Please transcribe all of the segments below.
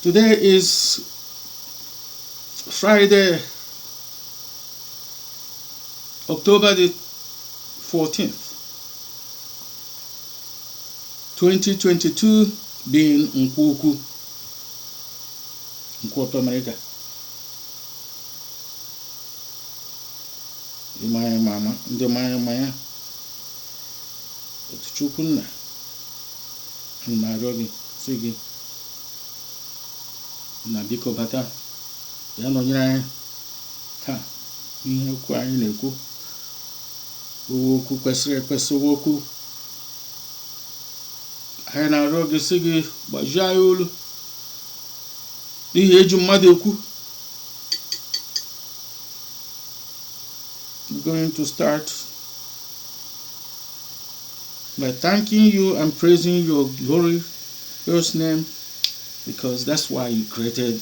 Today is Friday, October the 14th, 2022, being Nkwo America. Imaya mama, ndị maya, otu Chukwu nna, na-arịọ gị, sị gị, na biko bata, ya nọnyere anyị taa, ihe okwu anyị na-ekwu, okwu kwesịrị ekwesị, okwu anyị na-arịọ gị, sị gị, gbajie anyị olu, n'ihi eji mmadụ ekwu. I'm going to start by thanking you and praising your glorious name, because that's why you created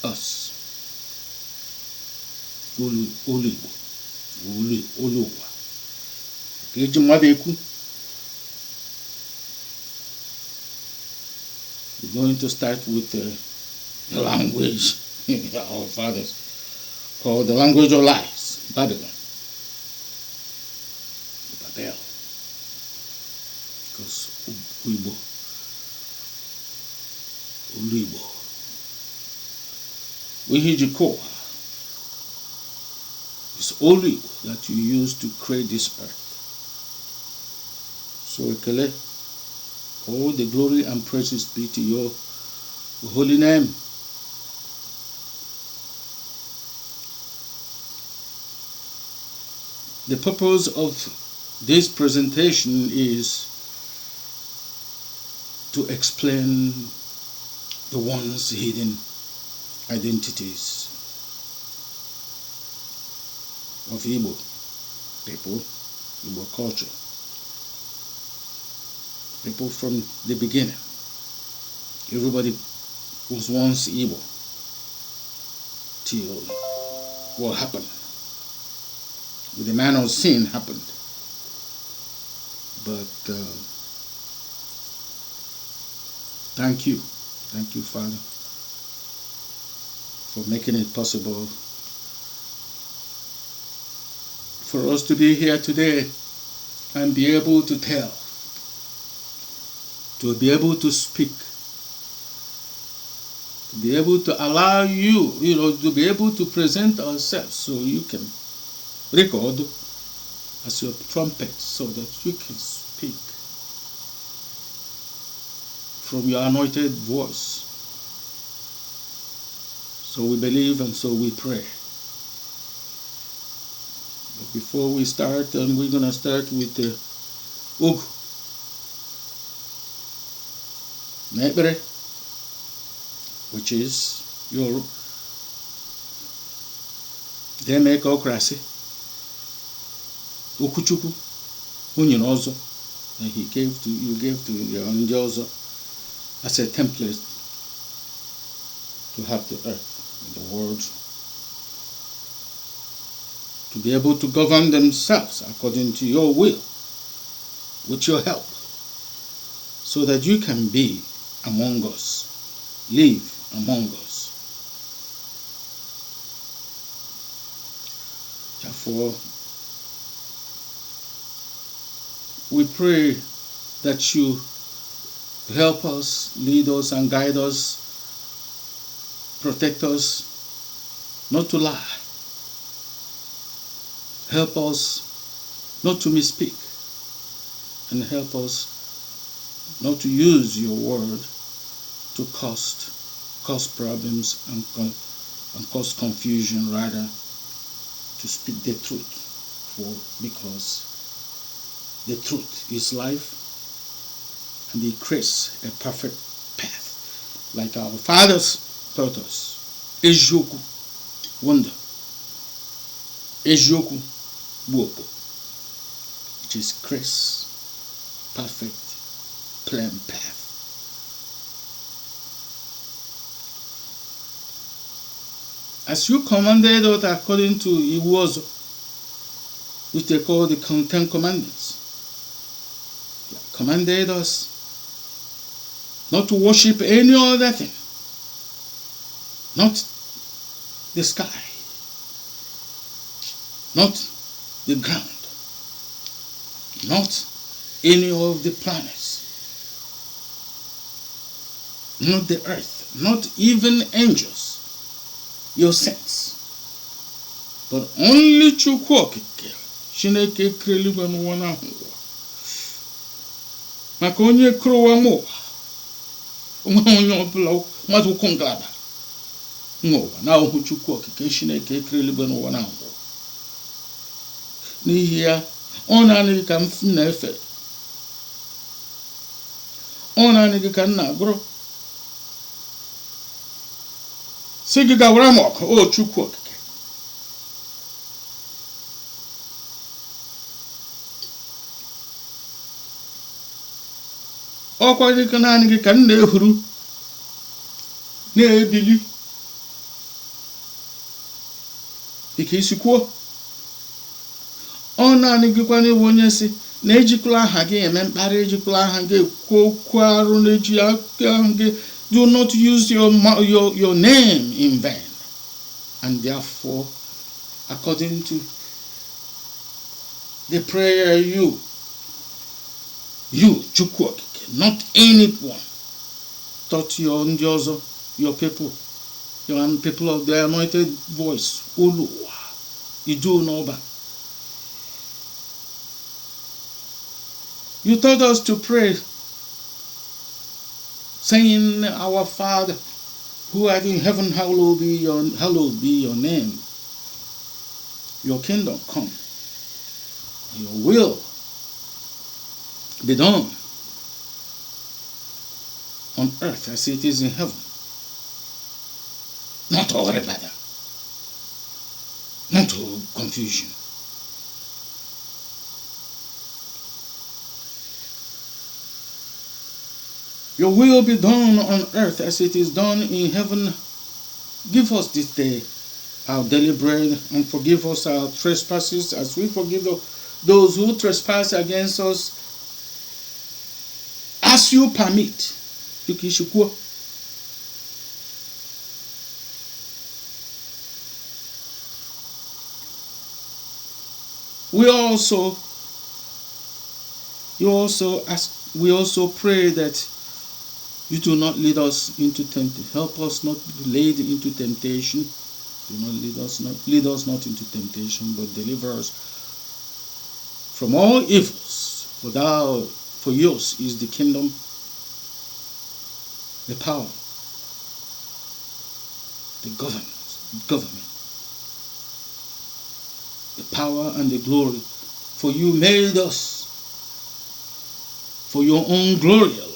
us. Olugbu. We're going to start with the language our fathers called the language of lies, Babylon. Babel. Because Igbo. Wihijiko is only that you use to create this earth. So Ekele, all the glory and praises be to your holy name. The purpose of this presentation is to explain the once hidden identities of Igbo people, Igbo culture, people from the beginning. Everybody was once Igbo till what happened with the man of sin happened. But thank you, Father, for making it possible for us to be here today and be able to tell, to be able to speak, to be able to allow you, to be able to present ourselves so you can record as your trumpet so that you can speak from your anointed voice. So we believe and so we pray. But before we start, and we're going to start with the Ugwu Nekbere, which is your democracy, Okuchukwu, Onye also, and you gave to your own also as a template to have the earth and the world to be able to govern themselves according to your will, with your help, so that you can be among us, live among us. Therefore, we pray that you help us, lead us and guide us, protect us, not to lie. Help us not to misspeak, and help us not to use your word to cause problems and cause confusion, rather to speak the truth, because the truth is life, and it creates a perfect path, like our fathers taught us. Ejoku, wonder. Ejoku, buopo, which is Christ's perfect plain path. As you commanded us according to Igbo, which they call the 10 Commandments, you commanded us not to worship any other thing, not the sky, not the ground, not any of the planets, not the earth, not even angels, your saints, but only CHIUKWU, Chineke kere eluigwe n'ụwa na ụwa. Maka onye kere ụwa n'ụwa, onye ọbụla mmadụ ụkwụ ngalaba n'ụwa na ọhụ CHIUKWU, Chineke kere eluigwe n'ụwa na ụwa. N'ihi ya, ọ naanị gị ka m na-efe, ọ naanị gị ka m na-agụrụ, sị gị gawara m ọkụ, o CHIUKWU. Ọkwa gị ka naanị gị ka m na-ehuru, na-ebili dịka isi kwuo. Ọ naanị gị kwa n'ewu onye si na ejikwala aha gị eme mkparị, ejikwala aha gị ekwu okwu arụ, na-eji aka gị. Do not use your name in vain. And therefore, according to the prayer, you CHIUKWU, not anyone, taught your Ndiozo, your people of the anointed voice, Uluwa, Idu Noba. You taught us to pray, saying, Our Father, who art in heaven, hallowed be your name. Your kingdom come. Your will be done on earth as it is in heaven. Not all rather. Not all confusion. Your will be done on earth as it is done in heaven. Give us this day our daily bread, and forgive us our trespasses as we forgive those who trespass against us, as you permit. We also pray that you do not lead us into temptation. Help us not to be led into temptation. Do not lead us not into temptation, but deliver us from all evils. For yours is the kingdom, the power, the government, the power and the glory. For you made us for your own glory alone.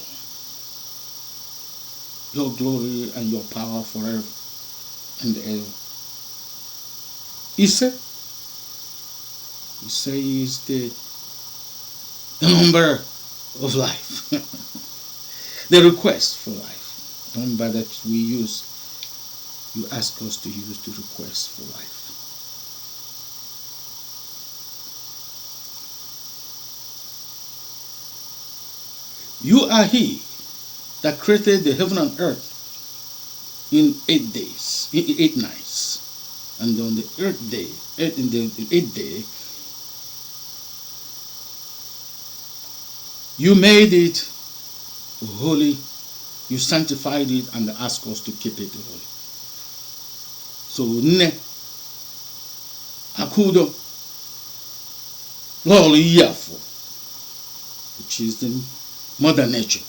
Your glory and your power forever and ever. Ise is the number of life, the request for life, the number that we use. You ask us to use the request for life. You are He that created the heaven and earth in 8 days, in 8 nights, and on the eighth day, you made it holy, you sanctified it, and asked us to keep it holy. So, ne akudo loli yafo, which is the mother nature.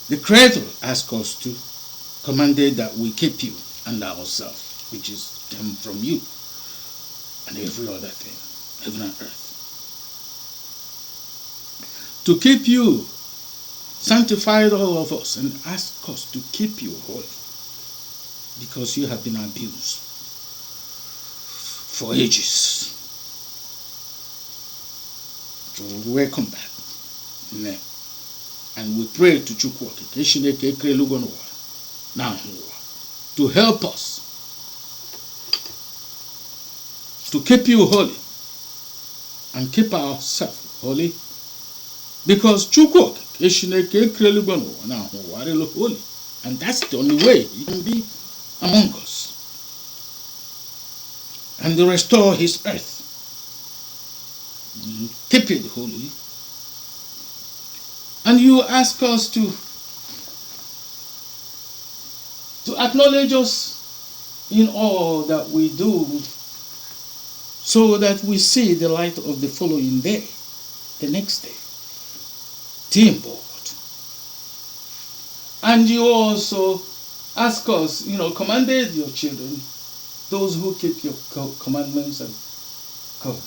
The Creator asked us to, commanded that we keep you and ourselves, which is come from you, and every other thing, heaven and earth. To keep you, sanctified all of us, and ask us to keep you holy, because you have been abused for ages. So welcome back. Amen. And we pray to CHIUKWU to help us to keep you holy and keep ourselves holy Because CHIUKWU is holy. And that's the only way he can be among us. And to restore his earth. Keep it holy. And you ask us to acknowledge us in all that we do, so that we see the light of the following day, the next day. Team board. And you also ask us, commanded your children, those who keep your commandments and covenant.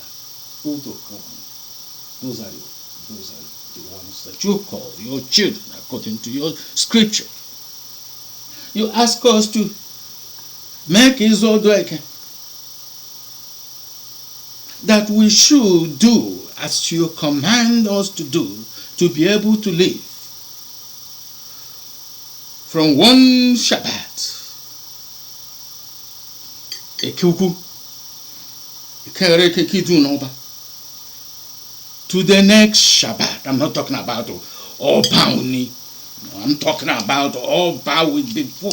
Those are the ones that you call your children according to your scripture. You ask us to make Izodweke, that we should do as you command us to do, to be able to live from one Shabbat, to the next Shabbat. I'm not talking about all Pauni. I'm talking about all bow with the four.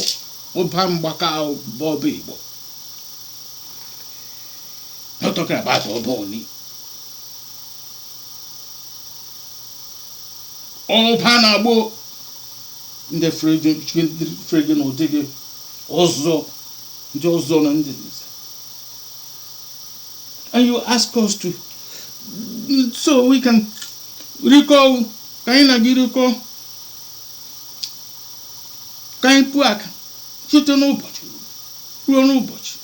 Not talking about Oboni. All Panabo in the friggin' or dig also and you ask us to, so we can recall recall Kain puaka, site n'ụbọchị, ruo n'ụbọchị,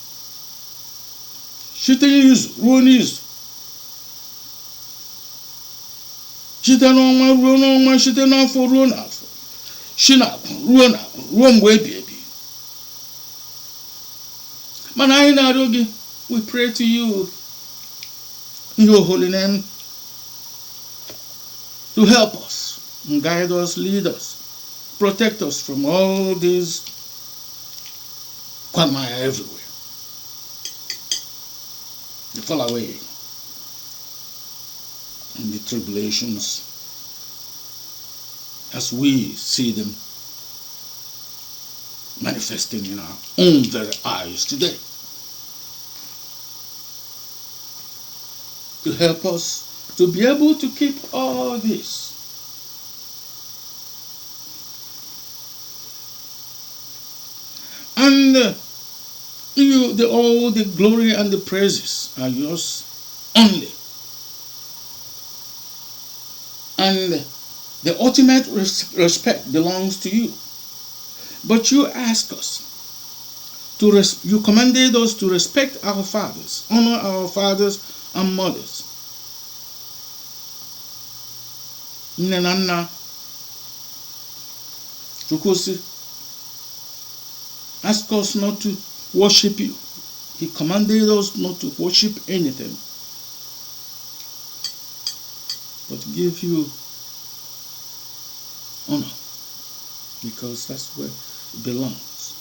site n'izu ruo n'izu, site n'ọnwa ruo n'ọnwa, site n'afọ ruo n'afọ, si n'akwa ruo n'akwa, ruo mgbe ebi ebi. Mana anyị na-arịọ gị, we pray to you in your holy name to help us and guide us, lead us. Protect us from all these quagmire everywhere. They fall away in the tribulations as we see them manifesting in our own very eyes today. To help us to be able to keep all this. And all the glory and the praises are yours only. And the ultimate respect belongs to you. But you ask us you commanded us to respect our fathers, honor our fathers and mothers. Nenana Chukwusi ask us not to worship you. He commanded us not to worship anything, but give you honor, because that's where it belongs,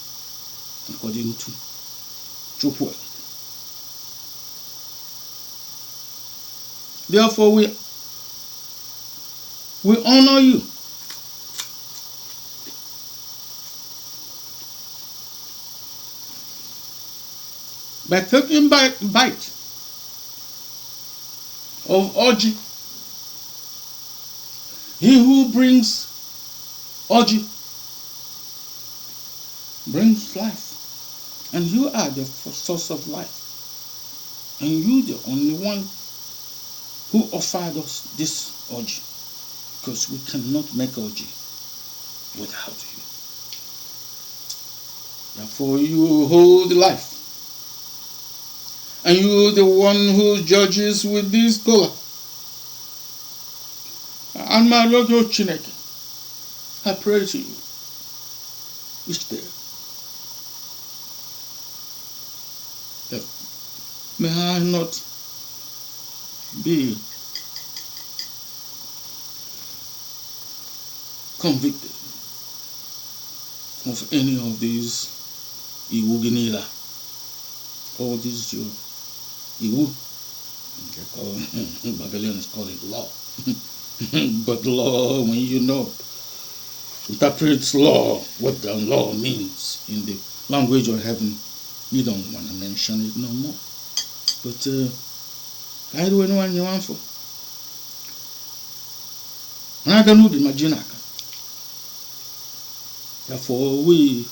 according to CHIUKWU. Therefore, we honor you. By taking bite of orgy, he who brings orgy brings life, and you are the source of life, and you the only one who offered us this orgy, because we cannot make orgy without you. Therefore, you hold life. And you, the one who judges with this color. And my Lord, your Chineke, I pray to you each day that may I not be convicted of any of these Iwuginila, all these Igbu, Babylonians call it law. But law, when you know, interprets law, what the law means in the language of heaven, you don't want to mention it no more. But I do anyone you want for. And I don't know the Majinaka. Therefore, we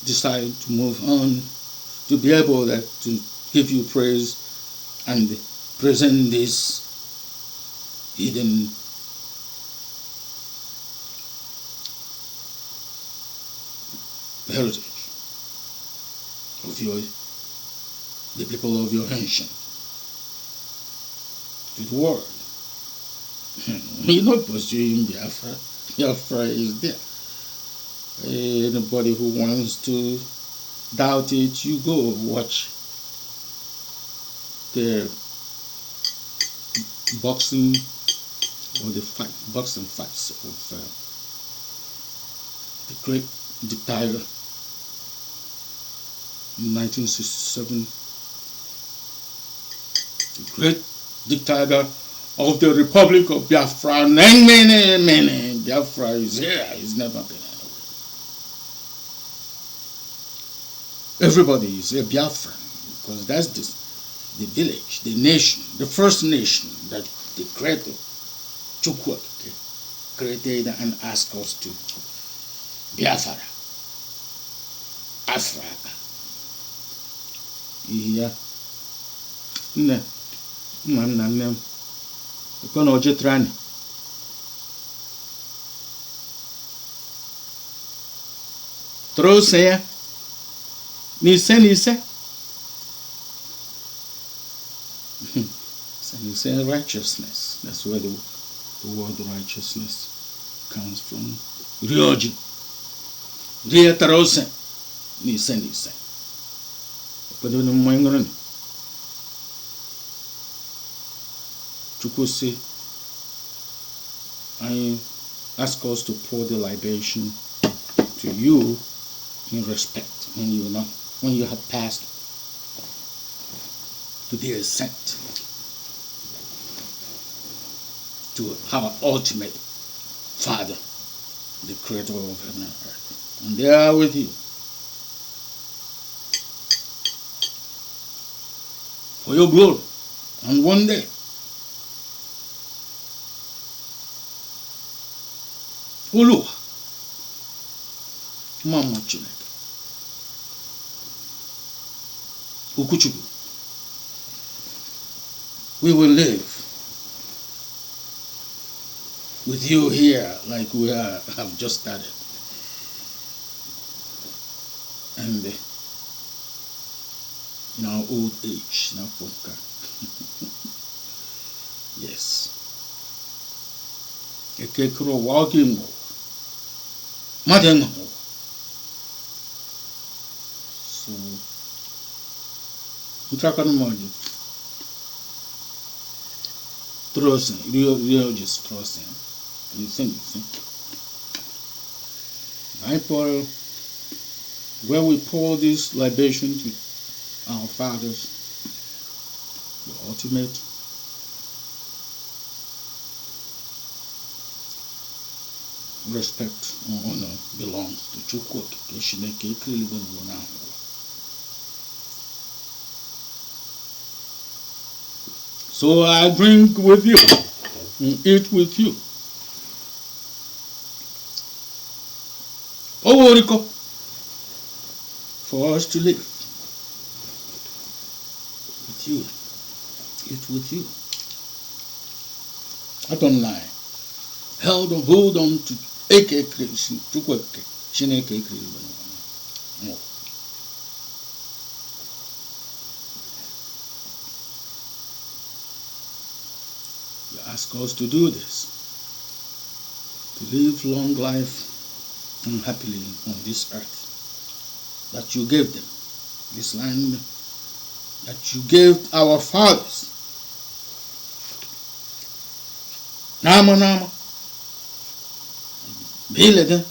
decide to move on to be able to give you praise and present this hidden heritage of the people of your ancient to the world. We're not pursuing Biafra. Biafra is there. Anybody who wants to doubt it, you go watch the boxing or the boxing fights of the great dictator in 1967, the great dictator of the Republic of Biafra. Many Biafra is here. He's never been anywhere. Everybody is a Biafran because that's the village, the nation, the first nation that the creator CHIUKWU created and asked us to Biafara, Africa. Yeah. Nne Iko na ojetrani. Trose ya. Nise. Nise righteousness. That's where the word righteousness comes from. Rioji. Ria trose. Nise. But when I'm wondering, CHIUKWU say, I ask us to pour the libation to you in respect when you have passed to the ascent to our ultimate Father, the Creator of heaven and earth. And they are with you. For your glory. And one day, Uluwa, Mama Chineke, Ukuchukwu, we will live with you here like we have just started. And in our old age, now Fonka. Yes. Ekekro walking Madam. So Utrakan Modi. Trusting, real just trusting. You think. I pour where we pour this libation to our fathers, the ultimate respect and honor belongs to CHIUKWU. So I drink with you and eat with you. Orie Ukwu, for us to live with you, eat with you. I don't lie. Hold on to Eke creation, CHIUKWU Chineke more. You ask us to do this, to live long life and happily on this earth that you gave them, this land that you gave our fathers. Nama. Bilede.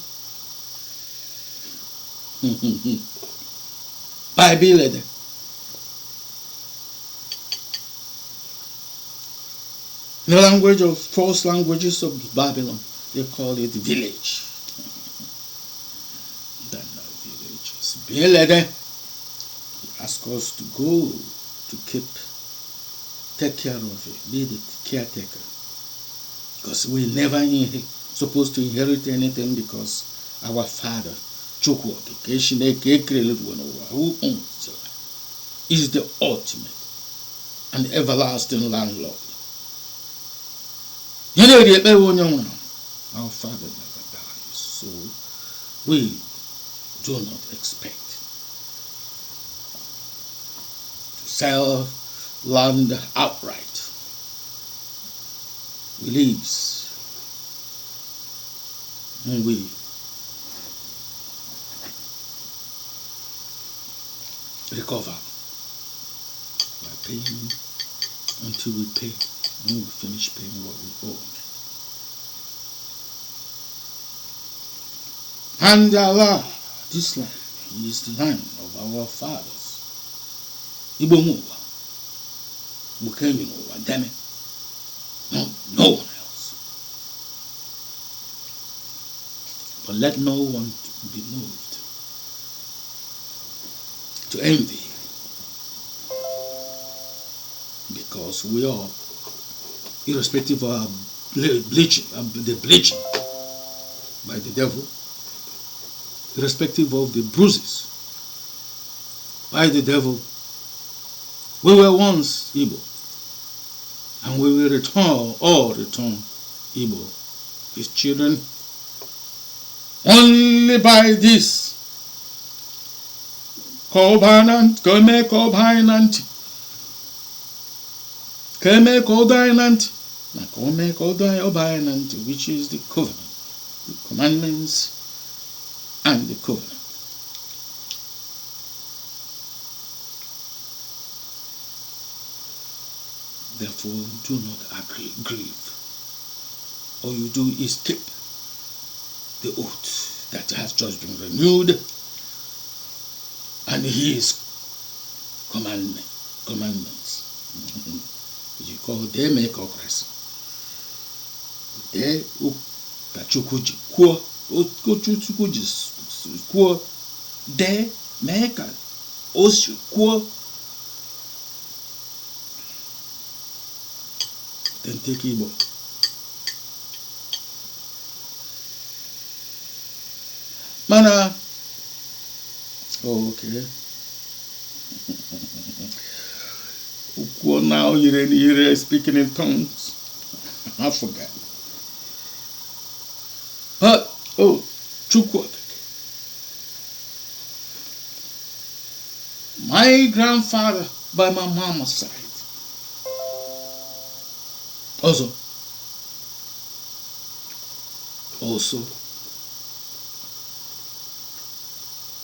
By Bilede. In the language of false languages of Babylon, they call it village. Then village is Belede. He asked us to go to take care of it, be the caretaker. Because we never supposed to inherit anything, because our Father, CHIUKWU, who owns the land, is the ultimate and everlasting landlord. Our Father never dies, so we do not expect to sell land outright. We lease and we recover by paying until we pay, when we finish paying what we owe. And Allah, this land is the land of our fathers. Igbo muwa, Bukenyu no damn it. No one else. But let no one be moved to envy, because we are, irrespective of our the bleaching by the devil, irrespective of the bruises by the devil, we were once Igbo, and we will return Igbo, his children, only by this covenant, which is the covenant, the commandments and the covenant. Therefore, do not grieve. All you do is keep the oath that has just been renewed, and his commandments. You call them democracy. They make then take Igbo. Mana. Oh, okay. Ukwo now you're speaking in tongues. I forgot. But CHIUKWU. My grandfather by my mama's side. Also,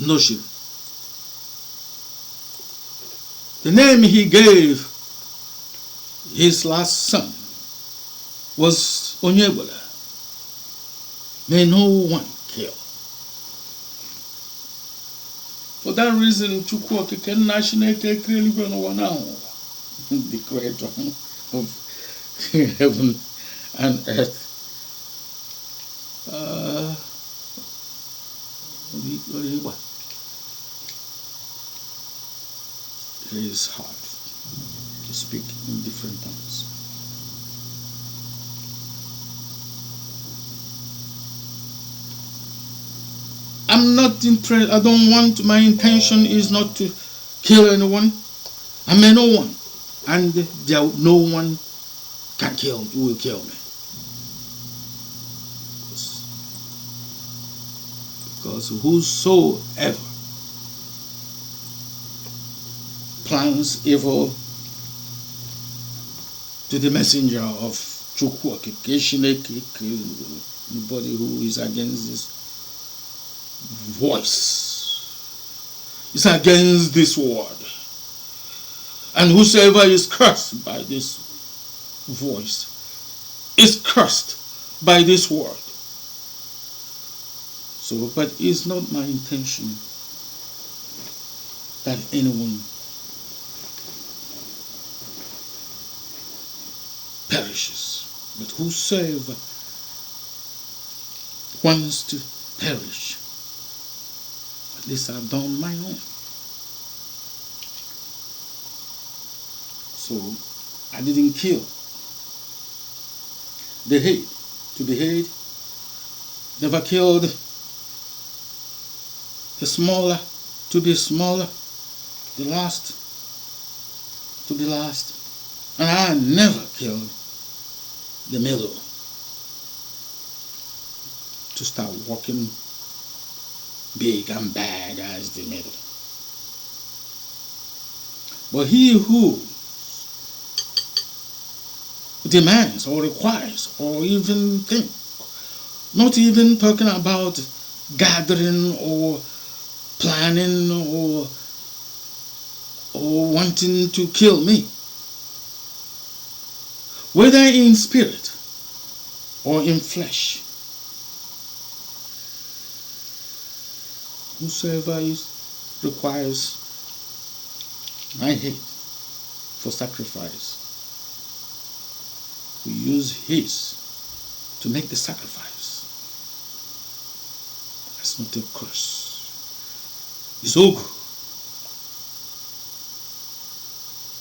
Nsure. The name he gave his last son was Onye. May no one kill. For that reason, CHIUKWU can national the creator of heaven and earth. It is hard to speak in different tongues. I'm not interested. I don't want. My intention is not to kill anyone. I mean no one, and no one can kill. You will kill me. Because whosoever plans evil to the messenger of CHIUKWU, anybody who is against this voice is against this word, and whosoever is cursed by this voice is cursed by this word. So, but it's not my intention that anyone perishes, but whosoever wants to perish, at least I've done my own. So I didn't kill the head to be head, never killed the smaller to be smaller, the last to be last, and I never killed the middle to start walking big and bad as the middle. But he who demands or requires or even think, not even talking about gathering or planning or wanting to kill me, whether in spirit or in flesh, whosoever requires my head for sacrifice, we use his to make the sacrifice. That's not a curse. It's Ogu.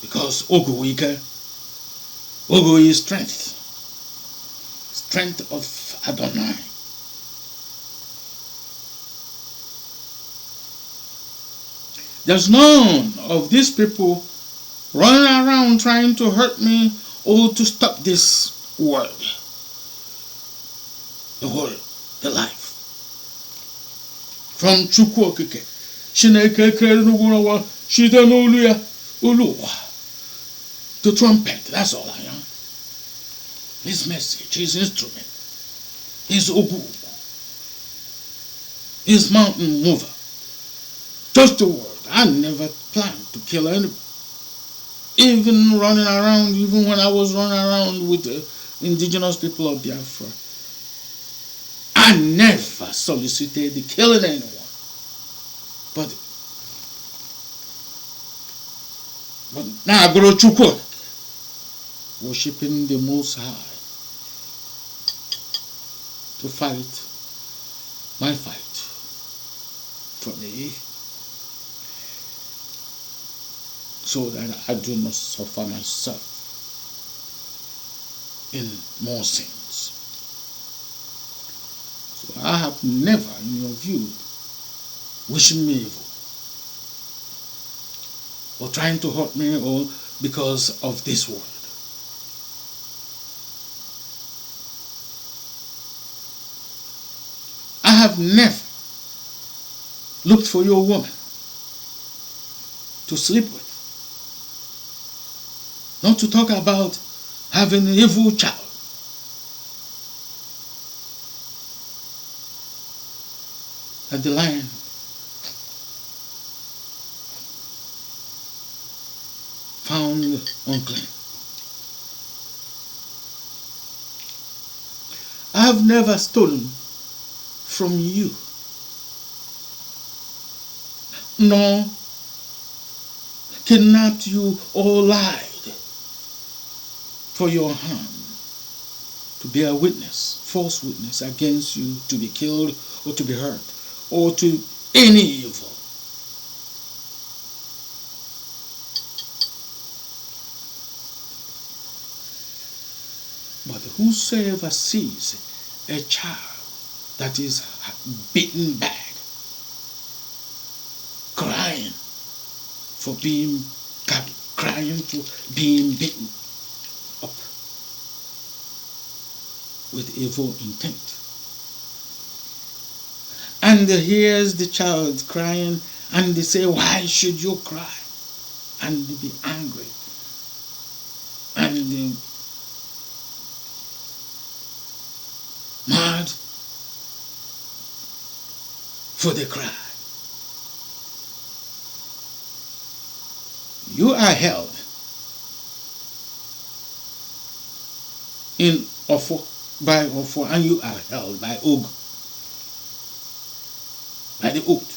Because Ogu is strength. Strength of Adonai. There's none of these people running around trying to hurt me or to stop this word. The word, the life. From CHIUKWU, the trumpet, that's all I am. His message, his instrument, his Ogu, his mountain mover. Just the word. I never planned to kill anybody. Even running around, even when I was running around with the indigenous people of Biafara, I never solicited killing anyone. But now I go to CHIUKWU, worshiping the Most High, to fight my fight for me, so that I do not suffer myself in more sins. So I have never, in your view, wishing me evil, or trying to hurt me, or because of this word. I have never looked for your woman to sleep with. Not to talk about having an evil child. At the lion found unclean. I have never stolen from you, nor kidnapped you or lied for your harm, to bear witness, false witness against you, to be killed or to be hurt, or to any evil. But whosoever sees a child that is beaten bad, crying for being carried, crying for being beaten up with evil intent, and hears the child crying, and they say, why should you cry? And they be angry, and they mad for the cry. You are held in Ofo, by Ofo, and you are held by Og, by the oath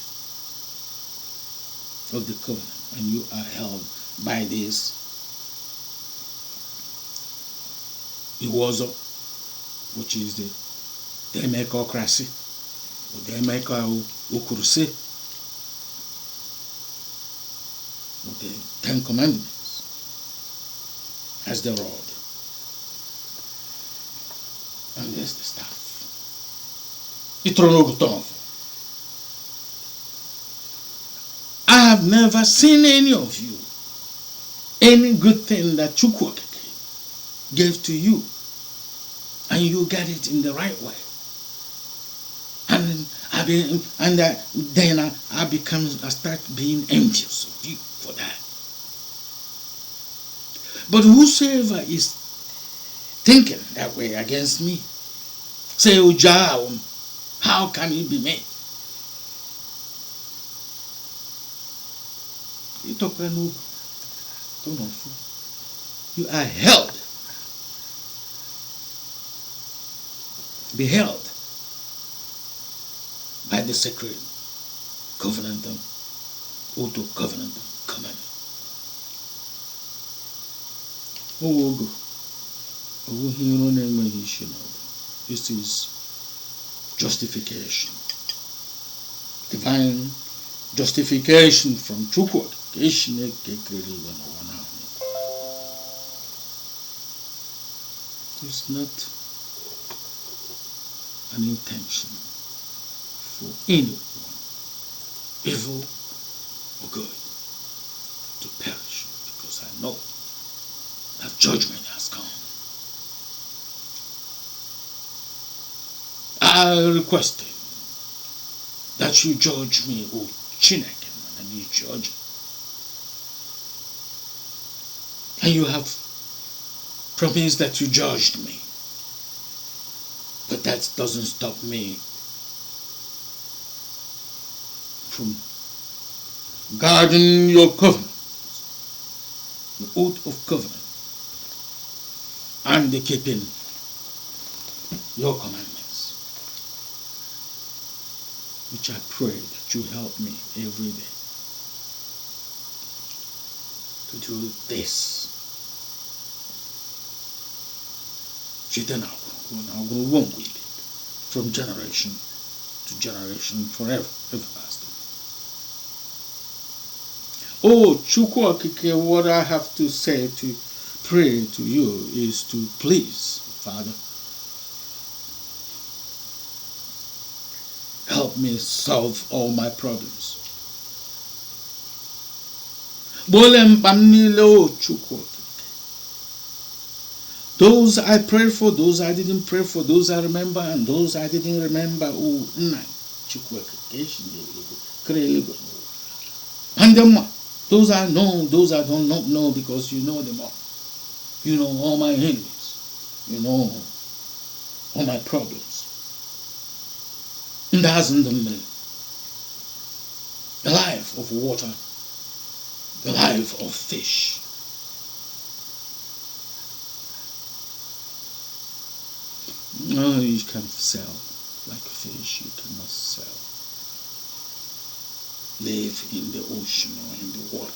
of the covenant, and you are held by this Iwozo, which is the democracy, or democracy, or the Ten Commandments as the rod. And there's the staff. I have never seen any of you, any good thing that CHIUKWU gave to you, and you get it in the right way. And then I start being envious of you for that. But whosoever is thinking that way against me, say, how can it be me? You are beheld by the sacred covenant, auto covenant commandment. This is justification, divine justification from CHIUKWU. It's not an intention for anyone, evil or good, to perish, because I know that judgment has come. I request that you judge me, O Chineke, and you judge. And you have promised that you judged me. But that doesn't stop me from guarding your covenant, the oath of covenant, and the keeping your commandments, which I pray that you help me every day to do this. From generation to generation, forever, everlasting. Oh, CHIUKWU, what I have to say, to pray to you, is to please, Father, help me solve all my problems. Those I prayed for, those I didn't pray for, those I remember, and those I didn't remember. And those I know, those I do not know, because you know them all. You know all my enemies. You know all my problems. And the life of water, the life of fish. No, you can sell like a fish, you cannot sell. Live in the ocean or in the water.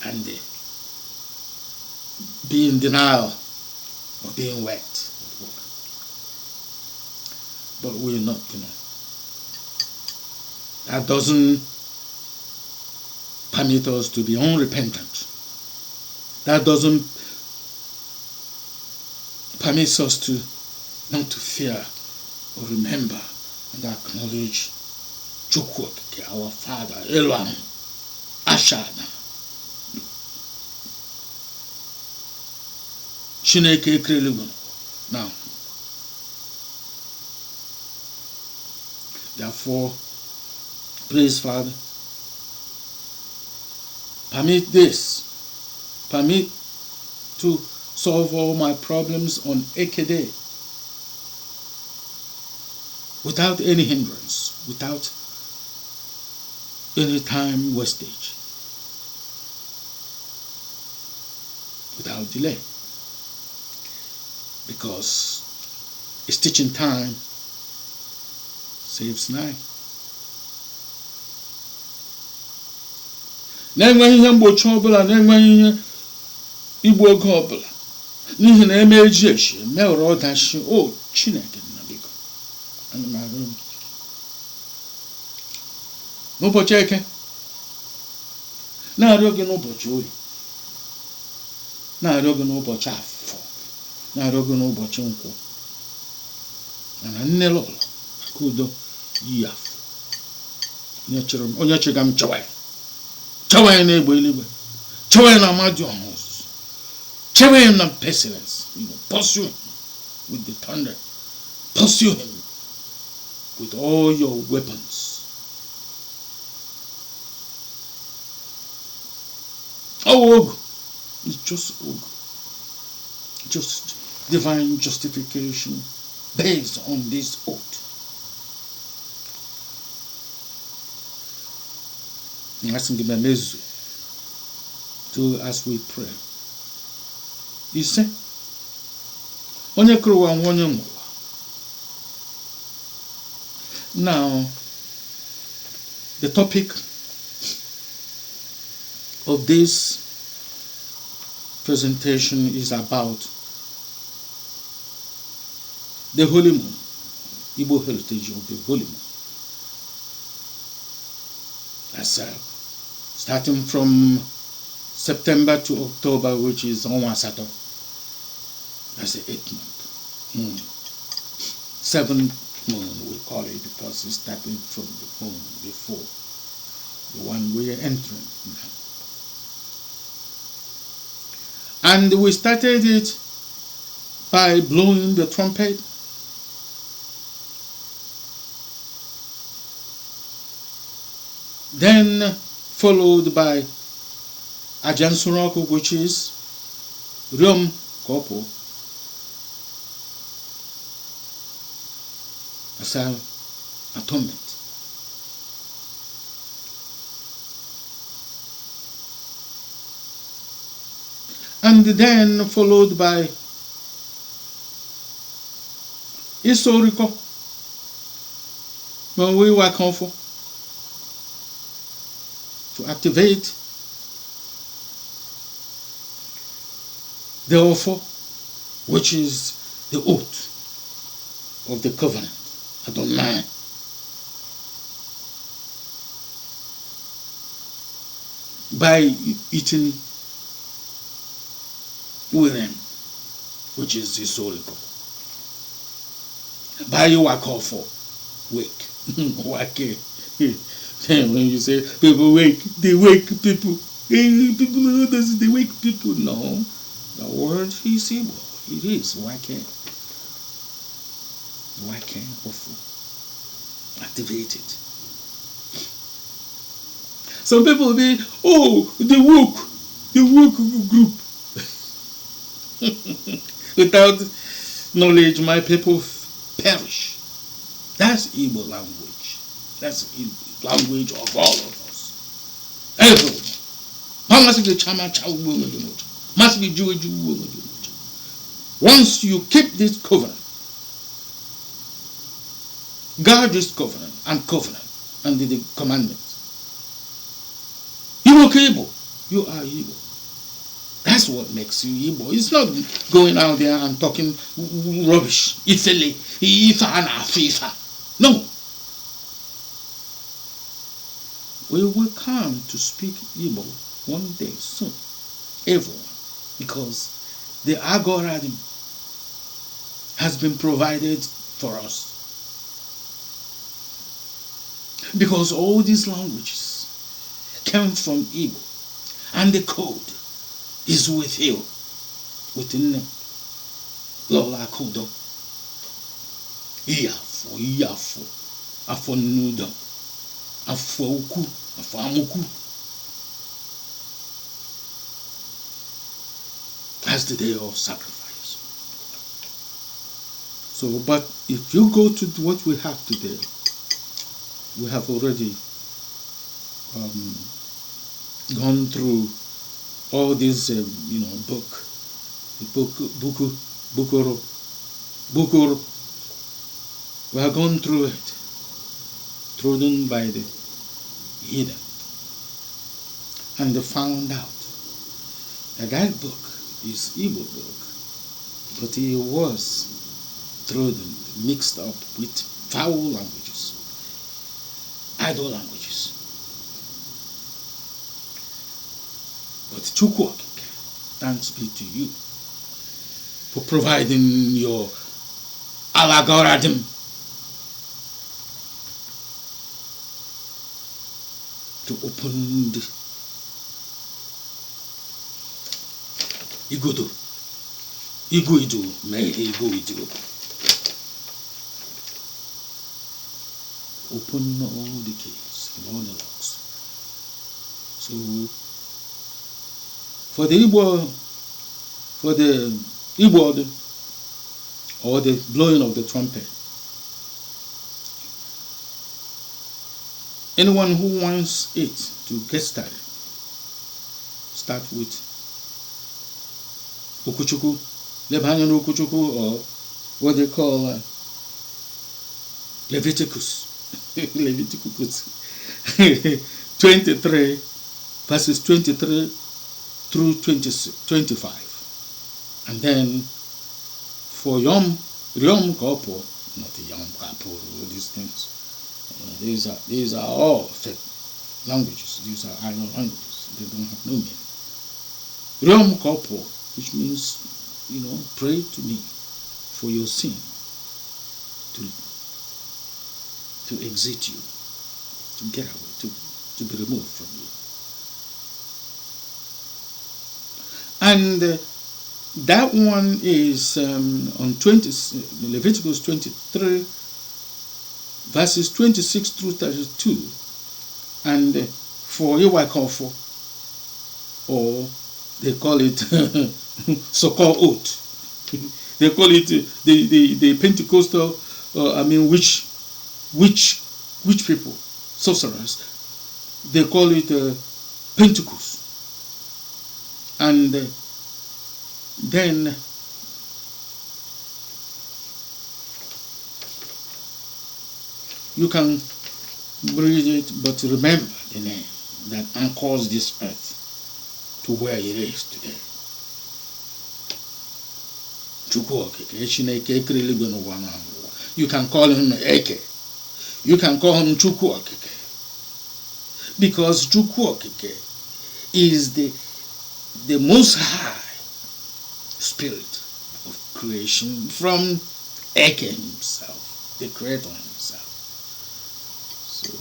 And be in denial of being wet with water. But we're not gonna. That doesn't permit us to be unrepentant. That doesn't permits us to not to fear or remember and acknowledge CHIUKWU, our Father, Elohim, Ashana, Chineke Ekreligun. Now, therefore, please, Father, permit this, permit to solve all my problems on Ekede without any hindrance, without any time wastage, without delay, because it's teaching time saves 9. Na-enweghị ihe mgbochi ọbụla, na-enweghị ihe igbu oge ọbụla n'ihi na eme eji echi mewere ọdachi. O Chineke na biko, ana m arịọ gị n'ụbọchị eke, na-arịọ gị n'ụbọchị oyi, na-arịọ gị n'ụbọchị afọ, na-arịọ gị n'ụbọchị nkwụ, mana nne lọlọ aka udo yi afọ onye chịga m chọwa ya na-egbe eluigwe, chọwa ya na amadi ọhụụ, chọwa ya na pestilence. Pursue him with the thunder, pursue him with all your weapons. Oh, it's just just divine justification based on this oath. Asking him amazing to as we pray. He said, Onye kụrụ nwa onye nwụwa. Now, the topic of this presentation is about the Holy Moon, Igbo heritage of the Holy Moon. That's starting from September to October, which is Onwasato. That's the 8th month. Moon. 7th moon, we call it, because it's starting from the moon before the one we are entering now. And we started it by blowing the trumpet. Then followed by Nsure Oriko, which is Riom Kopo, as atonement. And then followed by Isu Oriko, when we were Nkwo, to activate the offer, which is the oath of the covenant. I don't mind. By eating with them, which is Isu Oriko. By Iwake Ofo Eat. Wake. When you say people wake, they wake people. People know this, they wake people. No. The word is Igbo. It is Iwake Ofo. Activated. Some people will be, oh, the woke group. Without knowledge, my people perish. That's Igbo language. That's the language of all of us. Everyone. Once you keep this covenant, guard this covenant and the commandments, you are Igbo. You are Igbo. That's what makes you Igbo. It's not going out there and talking rubbish. No. We will come to speak Igbo one day soon. Everyone. Because the Agora has been provided for us. Because all these languages came from Igbo. And the code is within them. Lola Kodo. Iyafo, Afo Nudo, Afo Uku, Afo Amuku. That's the day of sacrifice. So, but if you go to what we have today, we have already gone through all these, Bukuro. We have gone through it, trodden by the heathen, and they found out that that book his Igbo book, but he was thrown, mixed up with foul languages, idol languages. But CHIUKWU, thanks be to you for providing your algorithm to open the Igodo. Igu may Igu. Open all the keys and all the locks. So for the Igbo or the blowing of the trumpet, anyone who wants it to get started, start with Okuchukwu, Leviticus Okuchukwu, or what they call Leviticus. Leviticus 23 verses 23 through 25. And then for Riom Kopo, not Yom Kapo, all these things. These are all fake languages. These are idol languages. They don't have no meaning. Riom Kopo, which means, pray to me for your sin to exit you, to get away, to be removed from you. And that one is on Leviticus 23, verses 26 through 32. And for Iwake Ofo, or they call it Succoth. They call it the Pentecostal, witch people, sorcerers. They call it Pentecost. And then you can read it, but remember the name that anchors this earth to where it is today. You can call him Eke. You can call him CHIUKWU, because CHIUKWU is the most high spirit of creation from Eke himself, the creator himself. So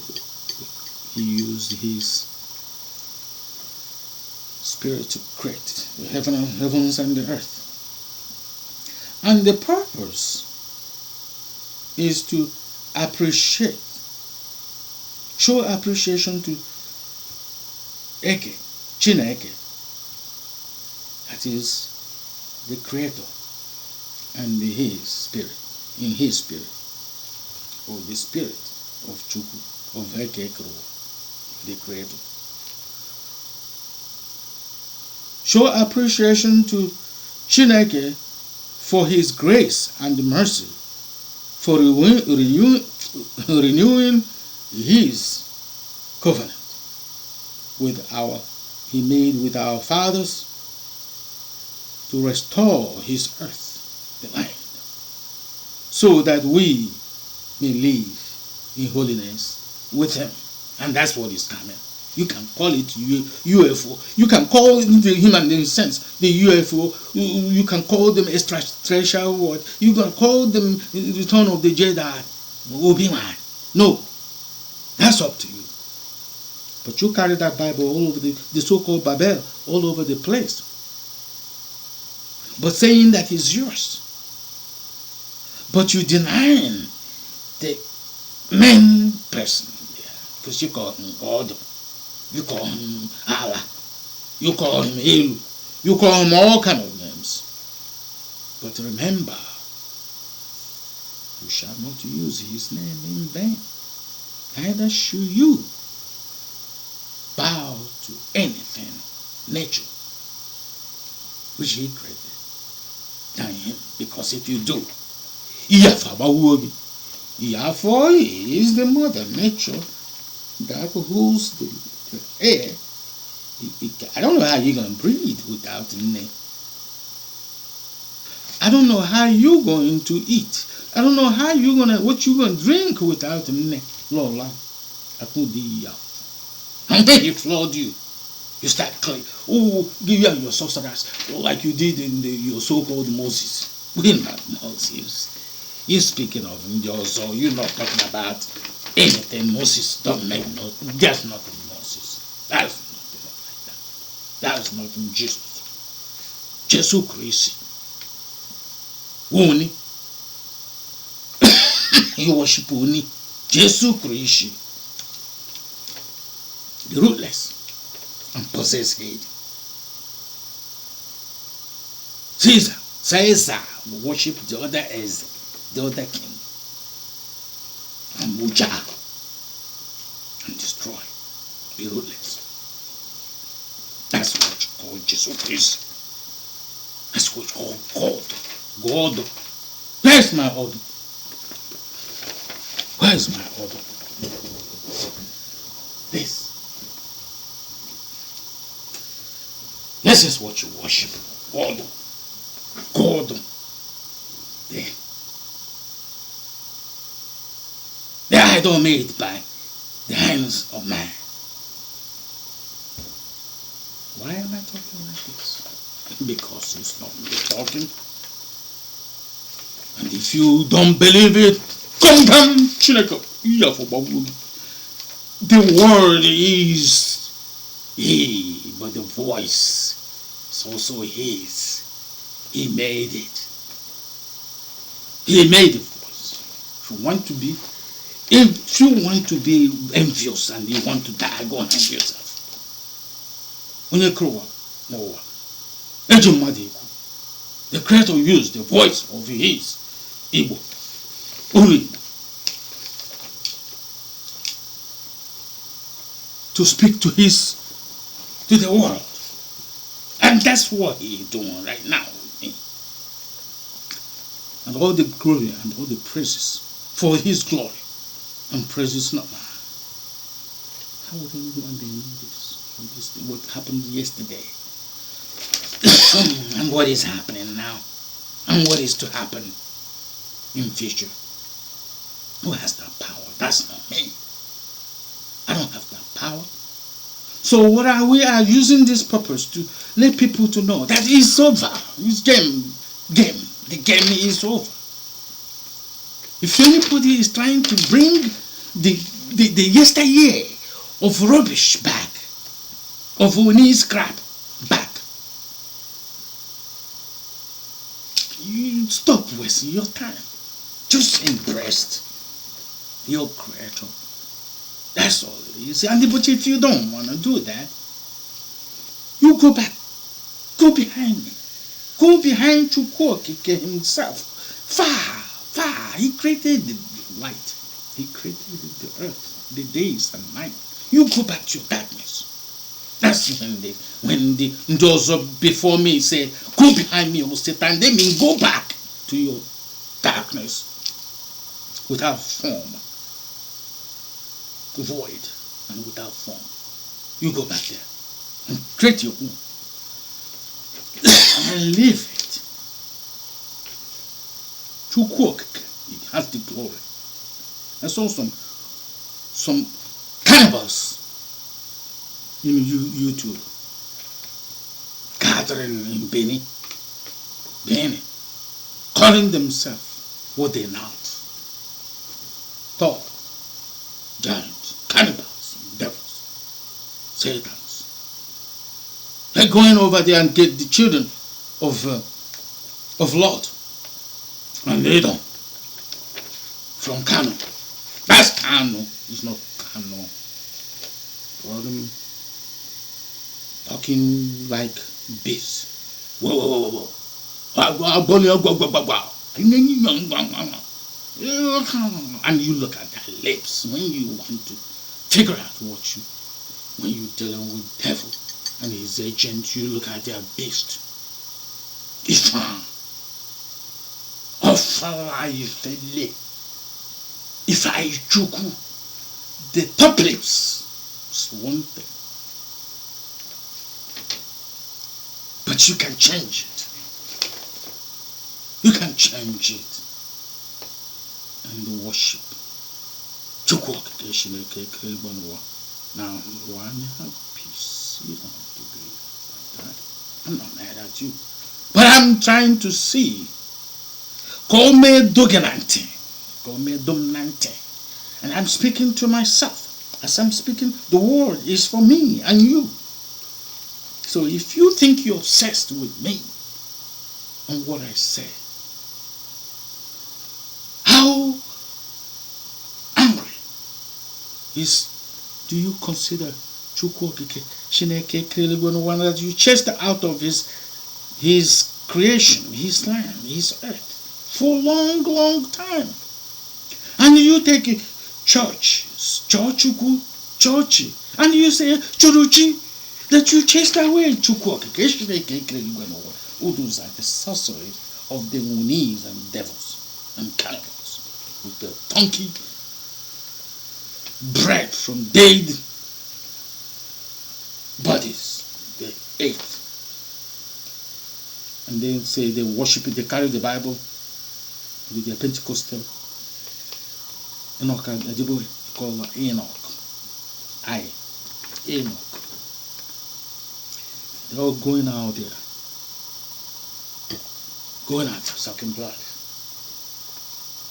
he used his spirit to create the heavens and the earth. And the purpose is to appreciate, show appreciation to Eke, Chineke, that is the creator, and his spirit, in his spirit, or the spirit of CHIUKWU, of Eke, the creator. Show appreciation to Chineke for his grace and mercy, for renewing his covenant he made with our fathers, to restore his earth, the land, so that we may live in holiness with him. And that's what is coming. You can call it UFO. You can call it the human sense, the UFO. You can call them extraterrestrial word. You can call them the return of the Jedi, Obi-Wan. No, that's up to you. But you carry that Bible all over the so-called Babel, all over the place. But saying that is yours. But you denying the main person, because you call him God. You call him Allah. You call him Elu. You call him all kind of names. But remember, you shall not use his name in vain. Neither should you bow to anything, nature, which he created, than him. Because if you do, Iafo is the mother nature that holds the air. I don't know how you're going to breathe without the name. I don't know how you're going to eat. I don't know how what you're gonna drink without me. Lola, I put the and then he floored you. You start crying. Oh, give you your sorcerers like you did in your so-called Moses. We're not Moses. You're speaking of him, so you're not talking about anything Moses don't make. No, that's nothing Moses. That's nothing like that. That's nothing Jesus. Jesus Christ. Oni. You worship Oni. Jesus Christ. The rootless and possessed head. Caesar worship the other as the other king. And Muja and destroy the rootless. That's what you call Jesus Christ. That's what you call God. Where's my order? Where's my order? This is what you worship. God. The idol made by the hands of man. Why am I talking like this? Because it's not me talking. And if you don't believe it, come down, CHIUKWU. The word is he, but the voice is also his. He made it. He made the voice. If you want to be envious and you want to die, go and hang yourself. Onye no. The creator used the voice of his Igbo. Only to speak to the world. And that's what he's doing right now with me. And all the glory and all the praises for his glory and praises not mine. How would anyone know this? What happened yesterday? And what is happening now? And what is to happen in future? Who has that power? That's not me. I don't have that power. So we are using this purpose to let people to know that it's over. It's game. The game is over. If anybody is trying to bring the yesteryear of rubbish back, of Oni scrap back, you stop wasting your time. Just embrace your creator. That's all it is. But if you don't want to do that, you go back. Go behind me. Go behind CHIUKWU himself. Far. He created the light. He created the earth, the days and night. You go back to your darkness. That's when those before me say, go behind me, O Satan. They mean go back to your darkness without form. Void and without form. You go back there and create your own and live it. CHIUKWU, it has the glory. I saw some cannibals in YouTube gathering in Benin, calling themselves what they're not. Tall, giants, cannibals, devils, satans. They're going over there and get the children of Lot and lead them from Kano. That's Kano. It's not Kano. Problem talking like beasts. Whoa. And you look at their lips when you want to figure out when you're dealing with devil and his agent, you look at their beast. Ifan. If I CHIUKWU, the top lips is one thing. But you can change it. You can change it and worship. CHIUKWU Ishi Obi. Now, one have peace. You don't have to be like that. I'm not mad at you. But I'm trying to see. Come dominante. And I'm speaking to myself. As I'm speaking, the word is for me and you. So if you think you're obsessed with me and what I say, how angry do you consider CHIUKWU that you chased out of his creation, his land, his earth for a long, long time? And you take a church, and you say, Churuchi, that you chased away CHIUKWU. Those are the sorcery of the Munis and devils and cannibals with the donkey bread from dead bodies they ate. And then say they worship it, they carry the Bible with their Pentecostal Enoch and Igbo called Enoch. Enoch. They're all going out there. Going out sucking blood.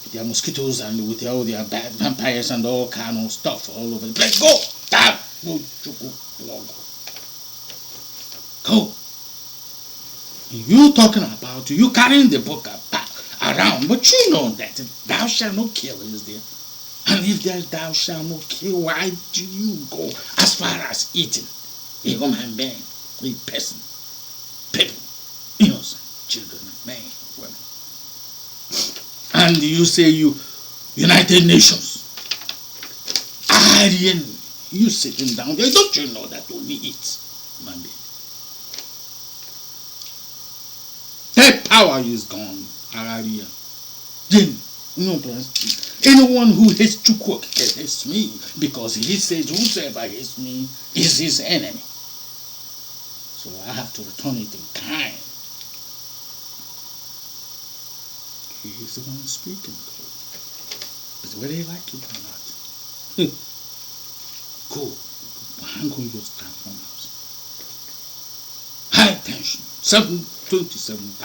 With their mosquitoes and with all their bad vampires and all kind of stuff all over the place. Go! Down! Go! You talking about, you carrying the book around, but you know that thou shalt not kill is there. And if there's thou shalt not kill, why do you go as far as eating a human being, a person, people, innocent children, men, women? And you say you United Nations, Aryan, you sitting down there, don't you know that only eat human being? That power is gone, Aryan. Then, anyone who hates CHIUKWU hates me, because he says whosoever hates me is his enemy. So I have to return it in kind. He is the one speaking. But whether you like it or not, go hang on your transformers. High tension, 27,000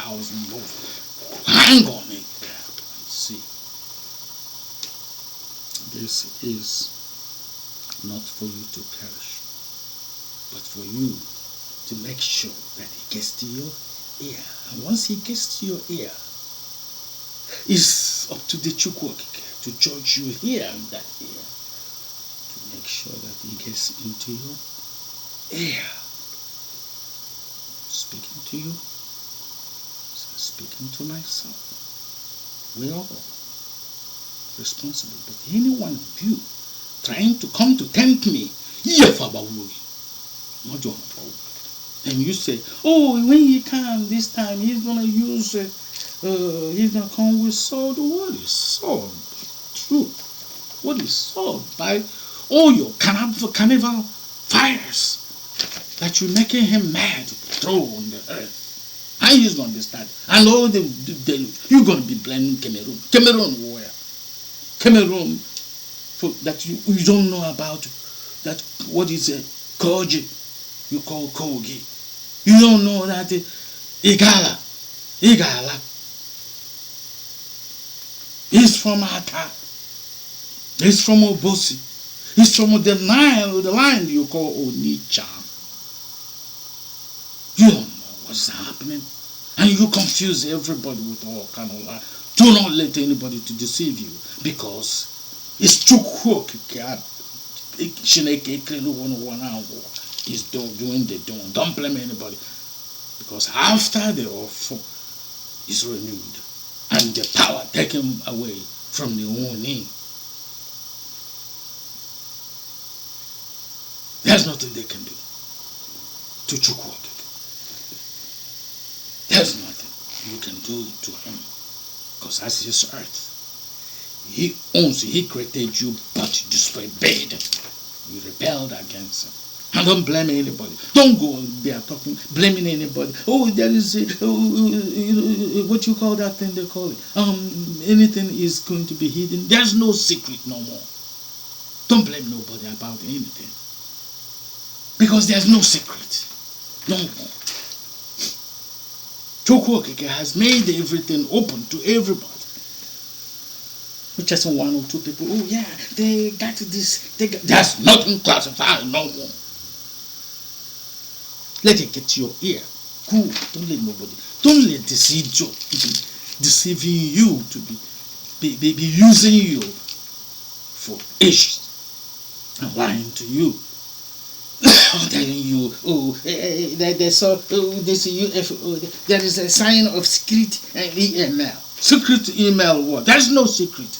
volts. Hang on it. See, this is not for you to perish, but for you to make sure that it gets to your ear. And once it gets to your ear, it's up to the CHIUKWU to judge you here and that ear, to make sure that it gets into your ear. Speaking to you, speaking to myself. We're all responsible. But any one of you trying to come to tempt me, and you say, oh, when he comes this time, he's going to use, he's going to come with sword. What is sword? Truth. What is sword? By all your carnival fires that you're making him mad, throw on the earth. And he's going to be started. And all the you're going to be blaming Cameroon. Cameroon where? Cameroon for that you don't know about that. What is a Koji? You call Kogi. You don't know that Igala is from Ata. He's from Obosi. He's from the line you call Onitsha. You don't know what's happening, and you confuse everybody with all kind of lies. Do not let anybody to deceive you, because it's CHIUKWU is doing the doing. Don't blame anybody, because after the offer is renewed and the power taken away from the Onye, there's nothing they can do to CHIUKWU. There's nothing you can do to him, because that's his earth. He owns it. He created you, but you disobeyed. You rebelled against him. And don't blame anybody. Don't go there talking, blaming anybody. Oh, there is what you call that thing they call it. Anything is going to be hidden. There's no secret no more. Don't blame nobody about anything. Because there's no secret. No more. CHIUKWU has made everything open to everybody. Not just one or two people. Oh yeah, they got this. There's nothing classified no more. Let it get to your ear. Cool. Don't let nobody. Don't let deceiving you to be using you for ish and lying to you. Telling you, there's this UFO. There is a sign of secret email. Secret email what? There's no secret.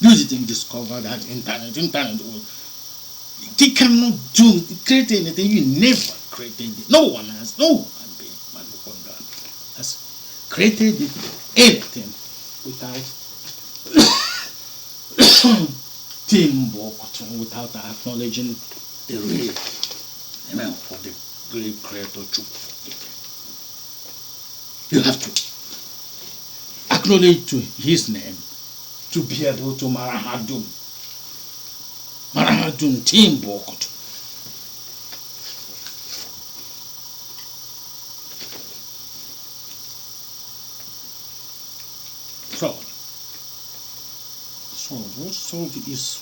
You didn't discover that internet. They cannot create anything. You never created it. No one has created anything without without acknowledging the real name of the great creator. You have to acknowledge to his name to be able to Marahadum Timbokoto. So what sort is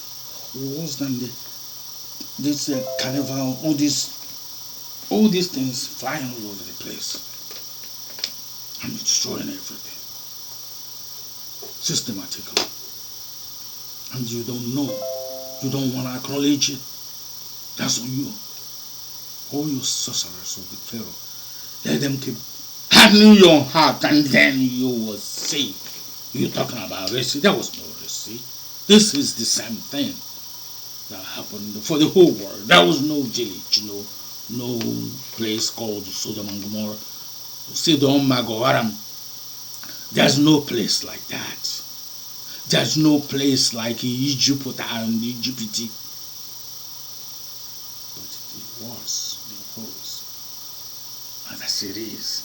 worse than this carnival, all these things flying all over the place and destroying everything systematically, and you don't know, you don't want to acknowledge it. That's on you. All you sorcerers of the Pharaoh, let them keep hardening your heart, and then you will see. You're talking about receipt. There was no receipt. This is the same thing that happened for the whole world. There was no village, no place called Sodom and Gomorrah, Sodom and Gomorrah. There's no place like that. There's no place like Egypt and Egypt. But it was, and as it is,